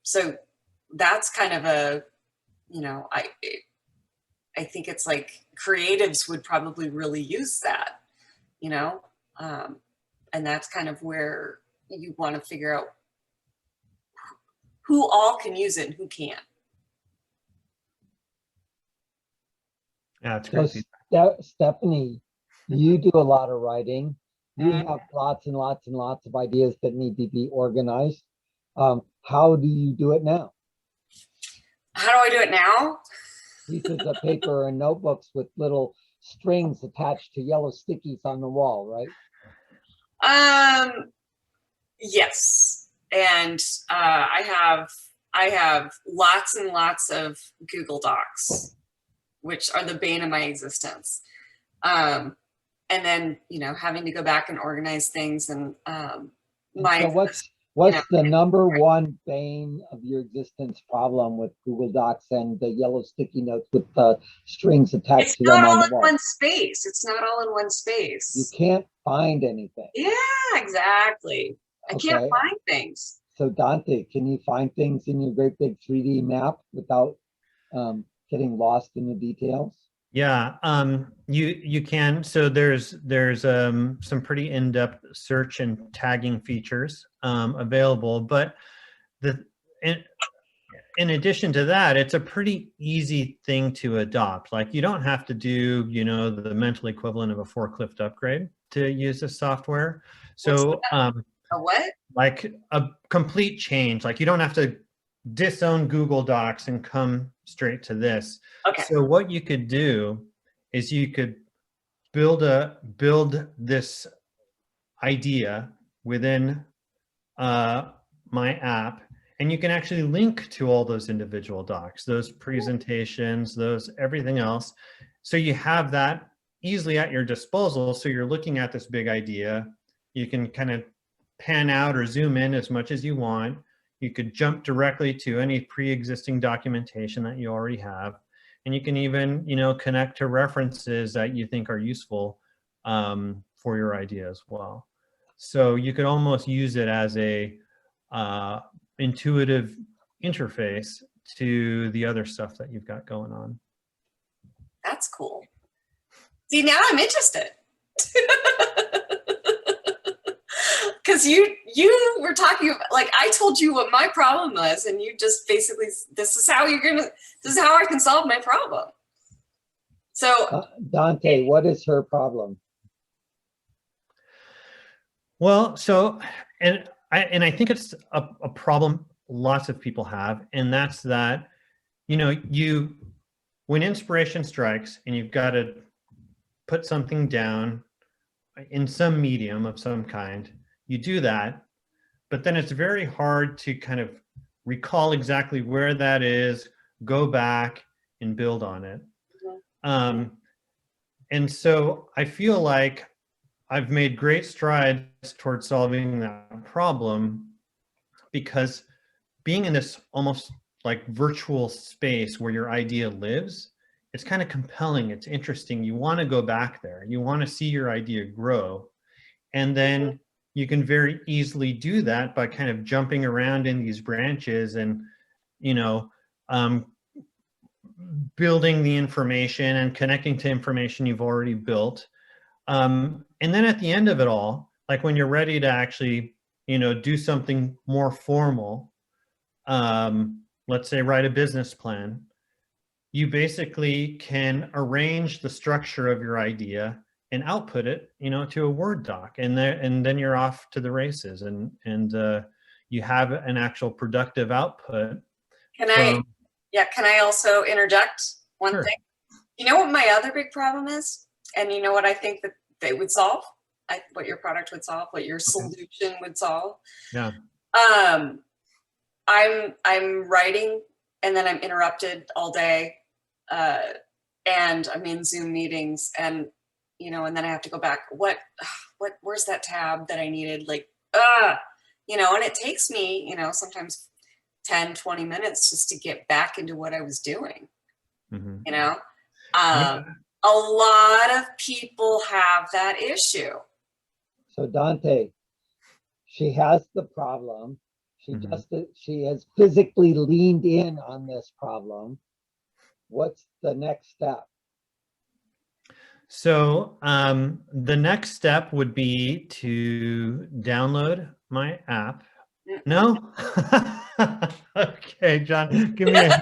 So that's kind of a, you know, I think it's like creatives would probably really use that, you know, and that's kind of where you want to figure out who all can use it and who can't. Yeah, it's So great. Stephanie, you do a lot of writing. You have lots and lots and lots of ideas that need to be organized. How do you do it now? How do I do it now? Pieces of paper and notebooks with little strings attached to yellow stickies on the wall, right? Yes, and I have lots and lots of Google Docs, which are the bane of my existence. And then, you know, having to go back and organize things and So what's the number one bane of your existence problem with Google Docs and the yellow sticky notes with the strings attached to them on the wall? One space. It's not all in one space. You can't find anything. Yeah, exactly. I can't Okay. find things. So Dante, can you find things in your great big 3D map without getting lost in the details? Yeah, you can. So there's some pretty in-depth search and tagging features available, but in addition to that, it's a pretty easy thing to adopt. Like you don't have to do, you know, the mental equivalent of a forklift upgrade to use this software. So A what? like a complete change. Like you don't have to disown Google Docs and come straight to this. Okay. So what you could do is you could build this idea within my app, and you can actually link to all those individual docs, those presentations, those everything else. So you have that easily at your disposal. So you're looking at this big idea. You can kind of pan out or zoom in as much as you want. You could jump directly to any pre-existing documentation that you already have. And you can even, you know, connect to references that you think are useful for your idea as well. So you could almost use it as a intuitive interface to the other stuff that you've got going on. That's cool. See, now I'm interested. Because you were talking about, like, I told you what my problem was, and you just basically, this is how I can solve my problem. So Dante, what is her problem? Well, so, and I think it's a problem lots of people have, and that's that, you know, when inspiration strikes and you've got to put something down in some medium of some kind, you do that, but then it's very hard to kind of recall exactly where that is, go back and build on it. And so I feel like I've made great strides towards solving that problem, because being in this almost like virtual space where your idea lives, it's kind of compelling, it's interesting. You want to go back there, you want to see your idea grow. And then you can very easily do that by kind of jumping around in these branches and, you know, building the information and connecting to information you've already built. And then at the end of it all, like when you're ready to actually, you know, do something more formal, let's say write a business plan, you basically can arrange the structure of your idea and output it, you know, to a Word doc, and then you're off to the races, and you have an actual productive output. Can I also interject one thing? You know what my other big problem is? And you know what I think that they would solve? What your product would solve, what your solution would solve? Yeah. I'm writing and then I'm interrupted all day, and I'm in Zoom meetings, and you know, and then I have to go back. Where's that tab that I needed? Like, you know, and it takes me, you know, sometimes 10, 20 minutes just to get back into what I was doing. You know, a lot of people have that issue. So Dante, she has the problem. She Mhm. she has physically leaned in on this problem. What's the next step? So the next step would be to download my app. No? Okay, John, give me a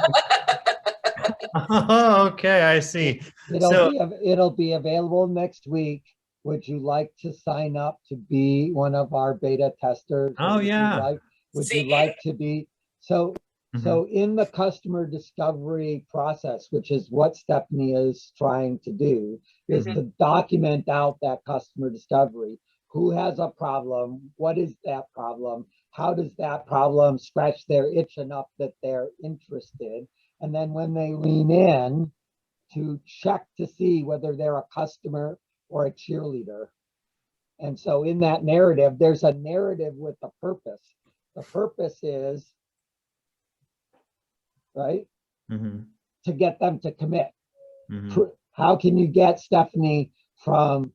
Oh, okay, I see. So It'll be available next week. Would you like to sign up to be one of our beta testers? Or oh yeah. would you See? like to be so Mhm. so in the customer discovery process, which is what Stephanie is trying to do, is Mhm. to document out that customer discovery. Who has a problem? What is that problem? How does that problem scratch their itch enough that they're interested? And then when they lean in, to check to see whether they're a customer or a cheerleader. And so in that narrative, there's a narrative with a purpose. The purpose is, right, Mhm. to get them to commit. Mhm. How can you get Stephanie from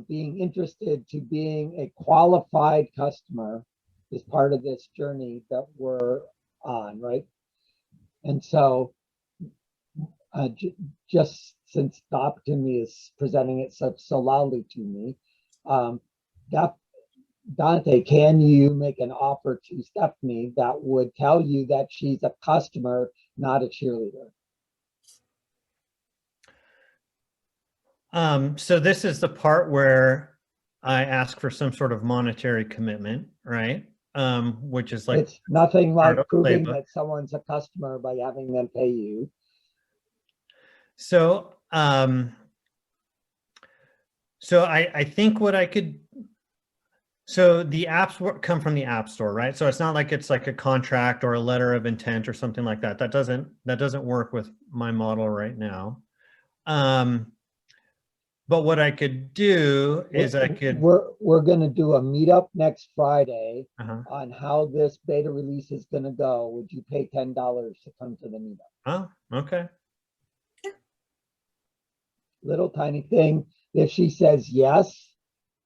being interested to being a qualified customer is part of this journey that we're on, right? And so just since the opportunity is presenting itself so loudly to me, Dante, can you make an offer to Stephanie that would tell you that she's a customer, not a cheerleader? So this is the part where I ask for some sort of monetary commitment, right? Which is like It's nothing like startup proving playbook. that someone's a customer by having them pay you. So, so I think what I could, so the apps come from the App Store, right? So it's not like it's like a contract or a letter of intent or something like that. That doesn't work with my model right now. But what I could do is I could. We're going to do a meetup next Friday Uh-huh. on how this beta release is going to go. Would you pay $10 to come to the meetup? Oh, okay. Little tiny thing. If she says yes,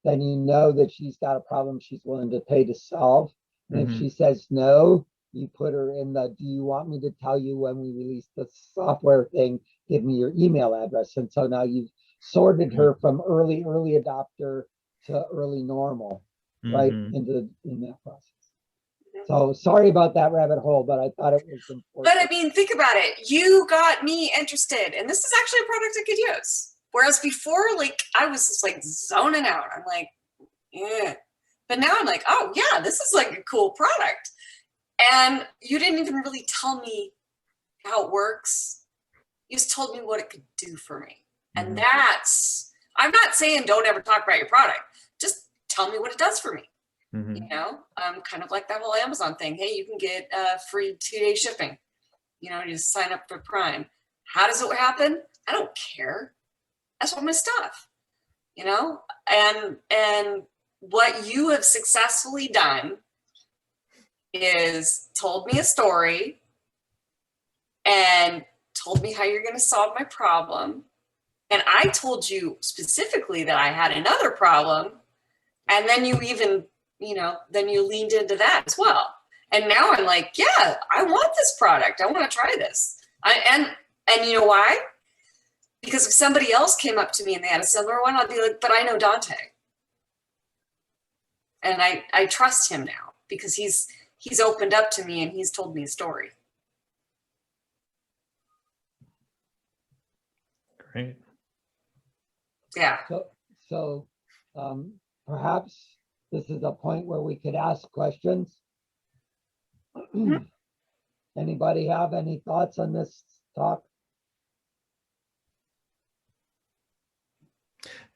then you know that she's got a problem she's willing to pay to solve. And if she says no, you put her in the, do you want me to tell you when we release the software thing? Give me your email address. And so now you've sorted her from early adopter to early normal, right? In that process. So sorry about that rabbit hole, but I thought it was important. But I mean, think about it. You got me interested, and this is actually a product I could use. Whereas before, like, I was just like zoning out. I'm like, yeah. But now I'm like, oh yeah, this is like a cool product. And you didn't even really tell me how it works. You just told me what it could do for me. And that's, I'm not saying don't ever talk about your product. Just tell me what it does for me. You know, kind of like that whole Amazon thing. Hey, you can get free 2-day shipping. You know, you just sign up for Prime. How does it happen? I don't care. That's all my stuff. You know, and what you have successfully done is told me a story and told me how you're going to solve my problem. And I told you specifically that I had another problem. And then you even, you know, then you leaned into that as well. And now I'm like, yeah, I want this product. I want to try this. And you know why? Because if somebody else came up to me and they had a similar one, I'd be like, but I know Dante. And I trust him now because he's opened up to me and he's told me a story. Great. Yeah. So perhaps this is a point where we could ask questions. Anybody have any thoughts on this talk?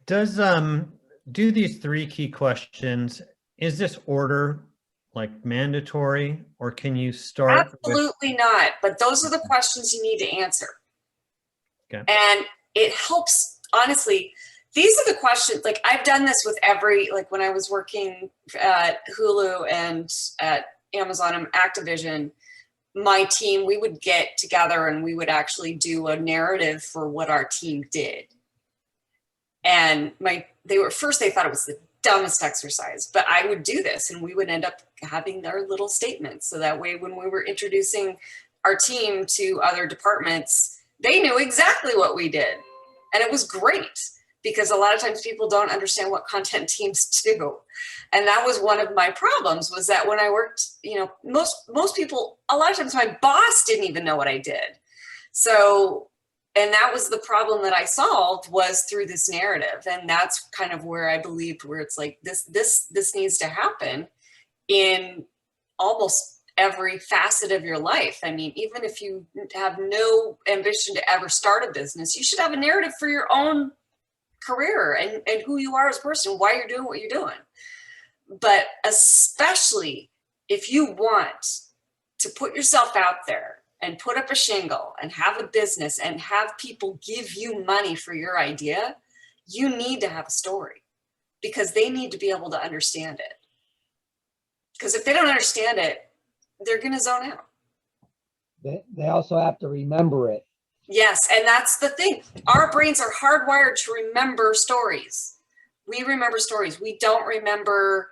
Does do these 3 key questions, is this order like mandatory, or can you start Absolutely not, but those are the questions you need to answer. Okay. And it helps, honestly, these are the questions, like I've done this with every, like when I was working at Hulu and at Amazon and Activision, my team, we would get together and we would actually do a narrative for what our team did. And they thought it was the dumbest exercise, but I would do this and we would end up having our little statements. So that way, when we were introducing our team to other departments, they knew exactly what we did. And it was great because a lot of times people don't understand what content teams do. And that was one of my problems, was that when I worked, you know, most people, a lot of times my boss didn't even know what I did. So, and that was the problem that I solved, was through this narrative. And that's kind of where I believed, where it's like, this needs to happen in almost every facet of your life. I mean, even if you have no ambition to ever start a business, you should have a narrative for your own career and who you are as a person, why you're doing what you're doing. But especially if you want to put yourself out there and put up a shingle and have a business and have people give you money for your idea, you need to have a story, because they need to be able to understand it. Because if they don't understand it, they're going to zone out. They also have to remember it. Yes, and that's the thing. Our brains are hardwired to remember stories. We remember stories. We don't remember,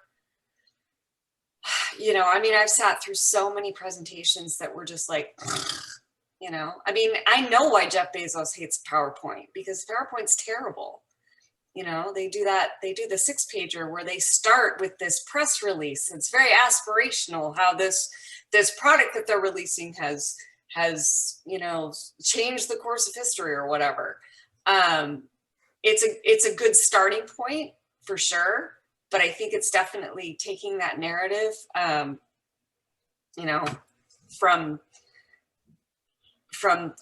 you know, I mean, I've sat through so many presentations that were just like, you know, I mean, I know why Jeff Bezos hates PowerPoint, because PowerPoint's terrible. You know, they do that, they do the 6-pager where they start with this press release. It's very aspirational how this product that they're releasing has, you know, changed the course of history or whatever. It's a good starting point for sure, but I think it's definitely taking that narrative, you know, from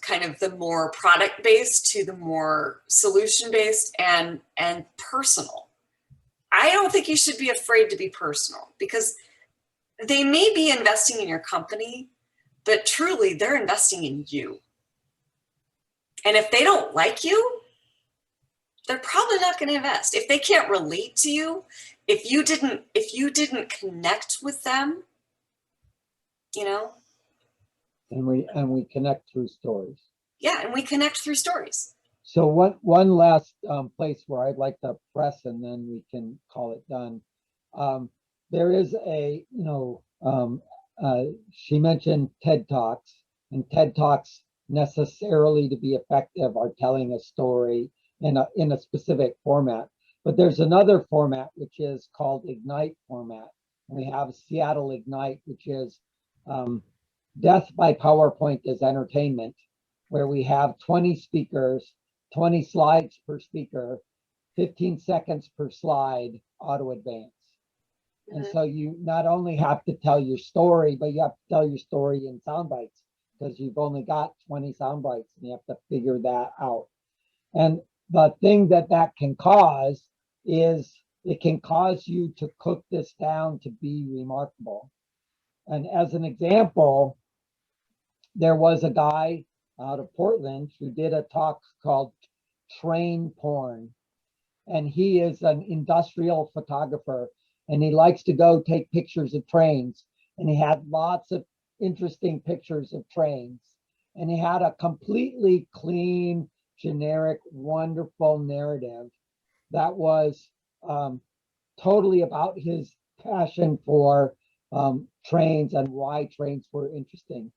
kind of the more product based to the more solution based and personal. I don't think you should be afraid to be personal, because they may be investing in your company, but truly they're investing in you. And if they don't like you, they're probably not going to invest. If they can't relate to you, if you didn't connect with them, you know. And we connect through stories. Yeah, and we connect through stories. So one last place where I'd like to press, and then we can call it done. There is a, you know, she mentioned TED Talks, and TED Talks necessarily to be effective are telling a story in a specific format. But there's another format which is called Ignite format. And we have Seattle Ignite, which is death by PowerPoint is entertainment, where we have 20 speakers, 20 slides per speaker, 15 seconds per slide, auto advance. And so you not only have to tell your story, but you have to tell your story in sound bites, because you've only got 20 sound bites and you have to figure that out. And the thing that can cause is it can cause you to cook this down to be remarkable. And as an example, there was a guy out of Portland who did a talk called Train Porn. And he is an industrial photographer, and he likes to go take pictures of trains. And he had lots of interesting pictures of trains. And he had a completely clean, generic, wonderful narrative that was totally about his passion for trains and why trains were interesting.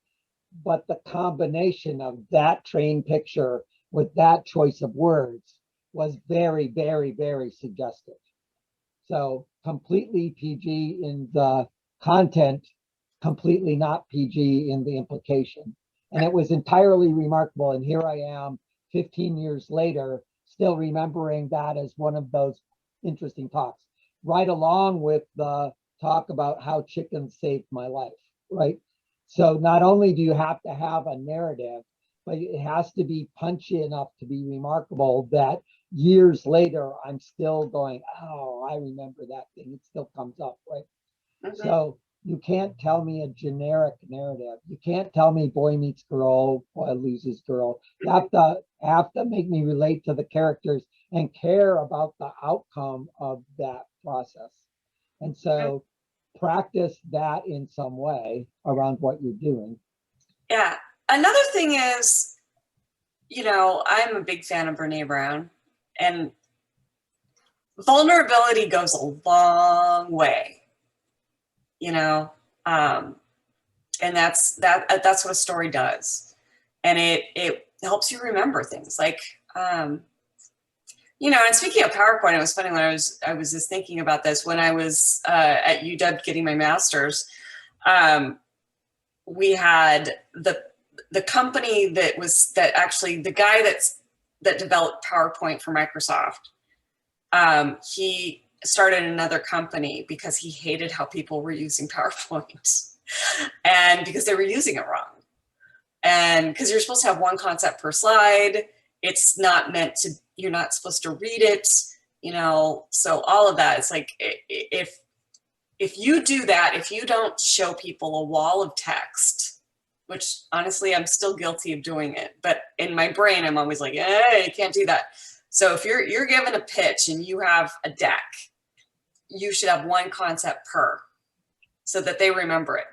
But the combination of that train picture with that choice of words was very, very, very suggestive. So completely PG in the content, completely not PG in the implication. And it was entirely remarkable. And here I am 15 years later, still remembering that as one of those interesting talks, right along with the talk about how chickens saved my life, right? So not only do you have to have a narrative, but it has to be punchy enough to be remarkable that years later, I'm still going, oh, I remember that thing. It still comes up, right? So you can't tell me a generic narrative. You can't tell me boy meets girl, boy loses girl. You have to make me relate to the characters and care about the outcome of that process. And so practice that in some way around what you're doing. Yeah. Another thing is, you know, I'm a big fan of Brene Brown, and vulnerability goes a long way, you know, and that's what a story does. And it helps you remember things like, you know, and speaking of PowerPoint, it was funny when I was just thinking about this when I was at UW getting my master's. We had the company that actually the guy that developed PowerPoint for Microsoft. He started another company because he hated how people were using PowerPoint and because they were using it wrong. And because you're supposed to have one concept per slide, it's not meant to, you're not supposed to read it, you know, so all of that, it's like, if you do that, if you don't show people a wall of text, which honestly, I'm still guilty of doing it, but in my brain, I'm always like, hey, you can't do that. So if you're given a pitch and you have a deck, you should have one concept per, so that they remember it,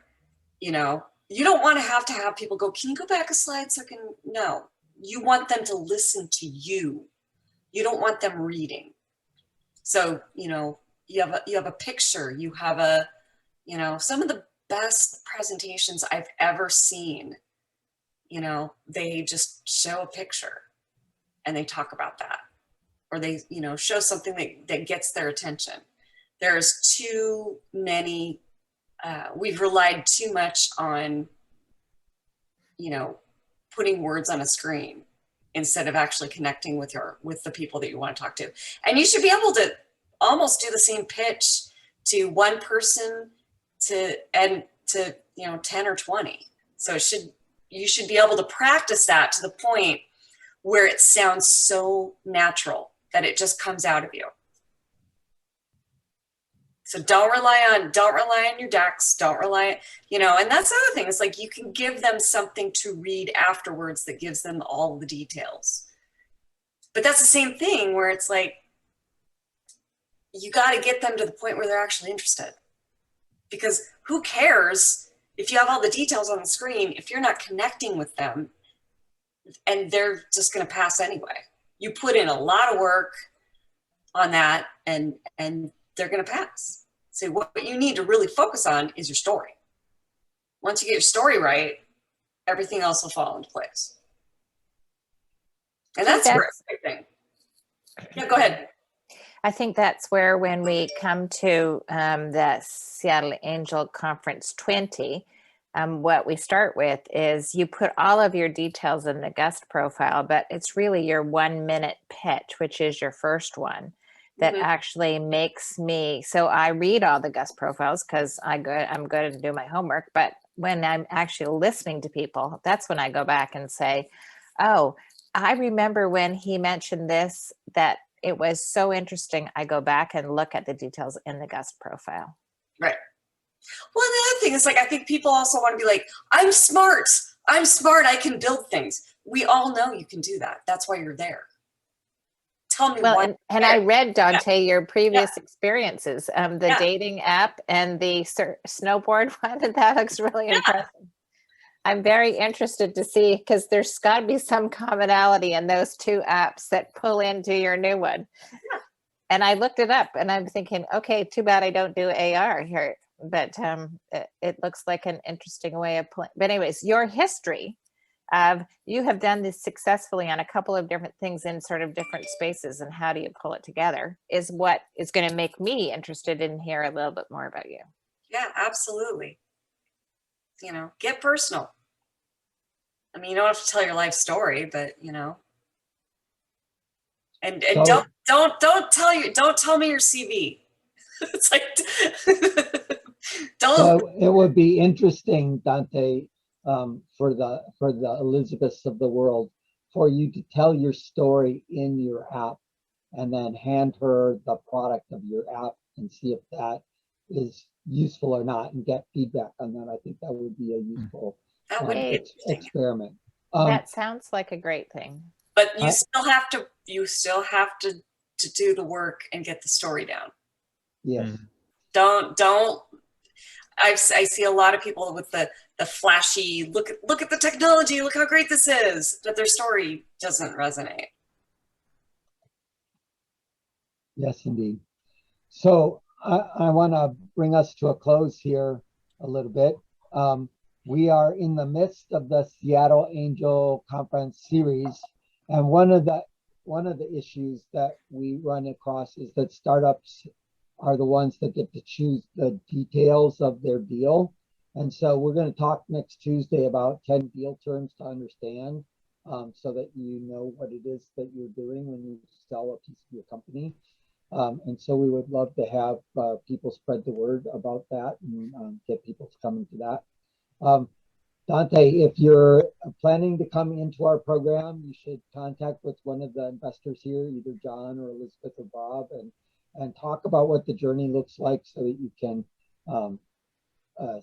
you know. You don't want to have people go, can you go back a slide so I can, no. You want them to listen to you. You don't want them reading. So, you know, you have a picture, you have a, you know, some of the best presentations I've ever seen, you know, they just show a picture and they talk about that, or they, you know, show something that gets their attention. There's too many, we've relied too much on, you know, putting words on a screen instead of actually connecting with the people that you want to talk to. And you should be able to almost do the same pitch to one person to you know, 10 or 20. So you should be able to practice that to the point where it sounds so natural that it just comes out of you. So don't rely on your decks, don't rely, you know, and that's the other thing. It's like you can give them something to read afterwards that gives them all the details. But that's the same thing where it's like, you got to get them to the point where they're actually interested. Because who cares if you have all the details on the screen, if you're not connecting with them, and they're just going to pass anyway. You put in a lot of work on that, and they're going to pass. So what you need to really focus on is your story. Once you get your story right, everything else will fall into place. And that's a great thing. Yeah, go ahead. I think that's where, when we come to the Seattle Angel Conference 20, what we start with is you put all of your details in the guest profile, but it's really your 1-minute pitch, which is your first one, that actually makes me, so I read all the guest profiles because I'm good to do my homework, but when I'm actually listening to people, that's when I go back and say, oh, I remember when he mentioned this, that it was so interesting. I go back and look at the details in the guest profile. Right. Well, the other thing is, like, I think people also want to be like, I'm smart, I can build things. We all know you can do that. That's why you're there. Tell me well, why. and I read, Dante, your previous experiences, the dating app and the snowboard one, and that looks really impressive. I'm very interested to see, because there's got to be some commonality in those two apps that pull into your new one. Yeah. And I looked it up and I'm thinking, okay, too bad I don't do AR here, but it looks like an interesting way of playing. But anyways, your history of, you have done this successfully on a couple of different things in sort of different spaces, and how do you pull it together is what is going to make me interested in hear a little bit more about you. Yeah, absolutely. You know, get personal. I mean, you don't have to tell your life story, but you know, and so, don't tell me your CV. It's like, don't. So it would be interesting, Dante, for the Elizabeths of the world, for you to tell your story in your app, and then hand her the product of your app and see if that is useful or not, and get feedback on that. I think that would be a useful experiment. That sounds like a great thing. But you still have to do the work and get the story down. Yes. Don't. I see a lot of people with the flashy look at the technology, look how great this is, but their story doesn't resonate. Yes, indeed. So I want to bring us to a close here a little bit. We are in the midst of the Seattle Angel Conference series, and one of the issues that we run across is that startups are the ones that get to choose the details of their deal. And so we're going to talk next Tuesday about 10 deal terms to understand, so that you know what it is that you're doing when you sell a piece of your company. And so we would love to have people spread the word about that and get people to come into that. Dante, if you're planning to come into our program, you should contact with one of the investors here, either John or Elizabeth or Bob, and talk about what the journey looks like so that you can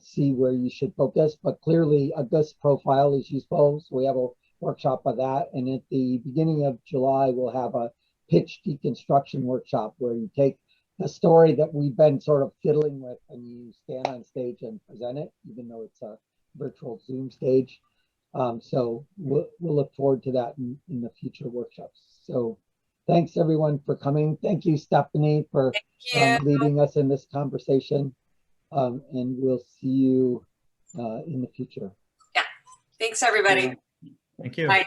see where you should focus. But clearly a GUS profile is useful, so we have a workshop of that. And at the beginning of July, we'll have a pitch deconstruction workshop where you take the story that we've been sort of fiddling with and you stand on stage and present it, even though it's a virtual Zoom stage. So we'll look forward to that in the future workshops. So thanks everyone for coming. Thank you, Stephanie, for leading us in this conversation. And we'll see you in the future. Yeah. Thanks, everybody. Thank you. Bye.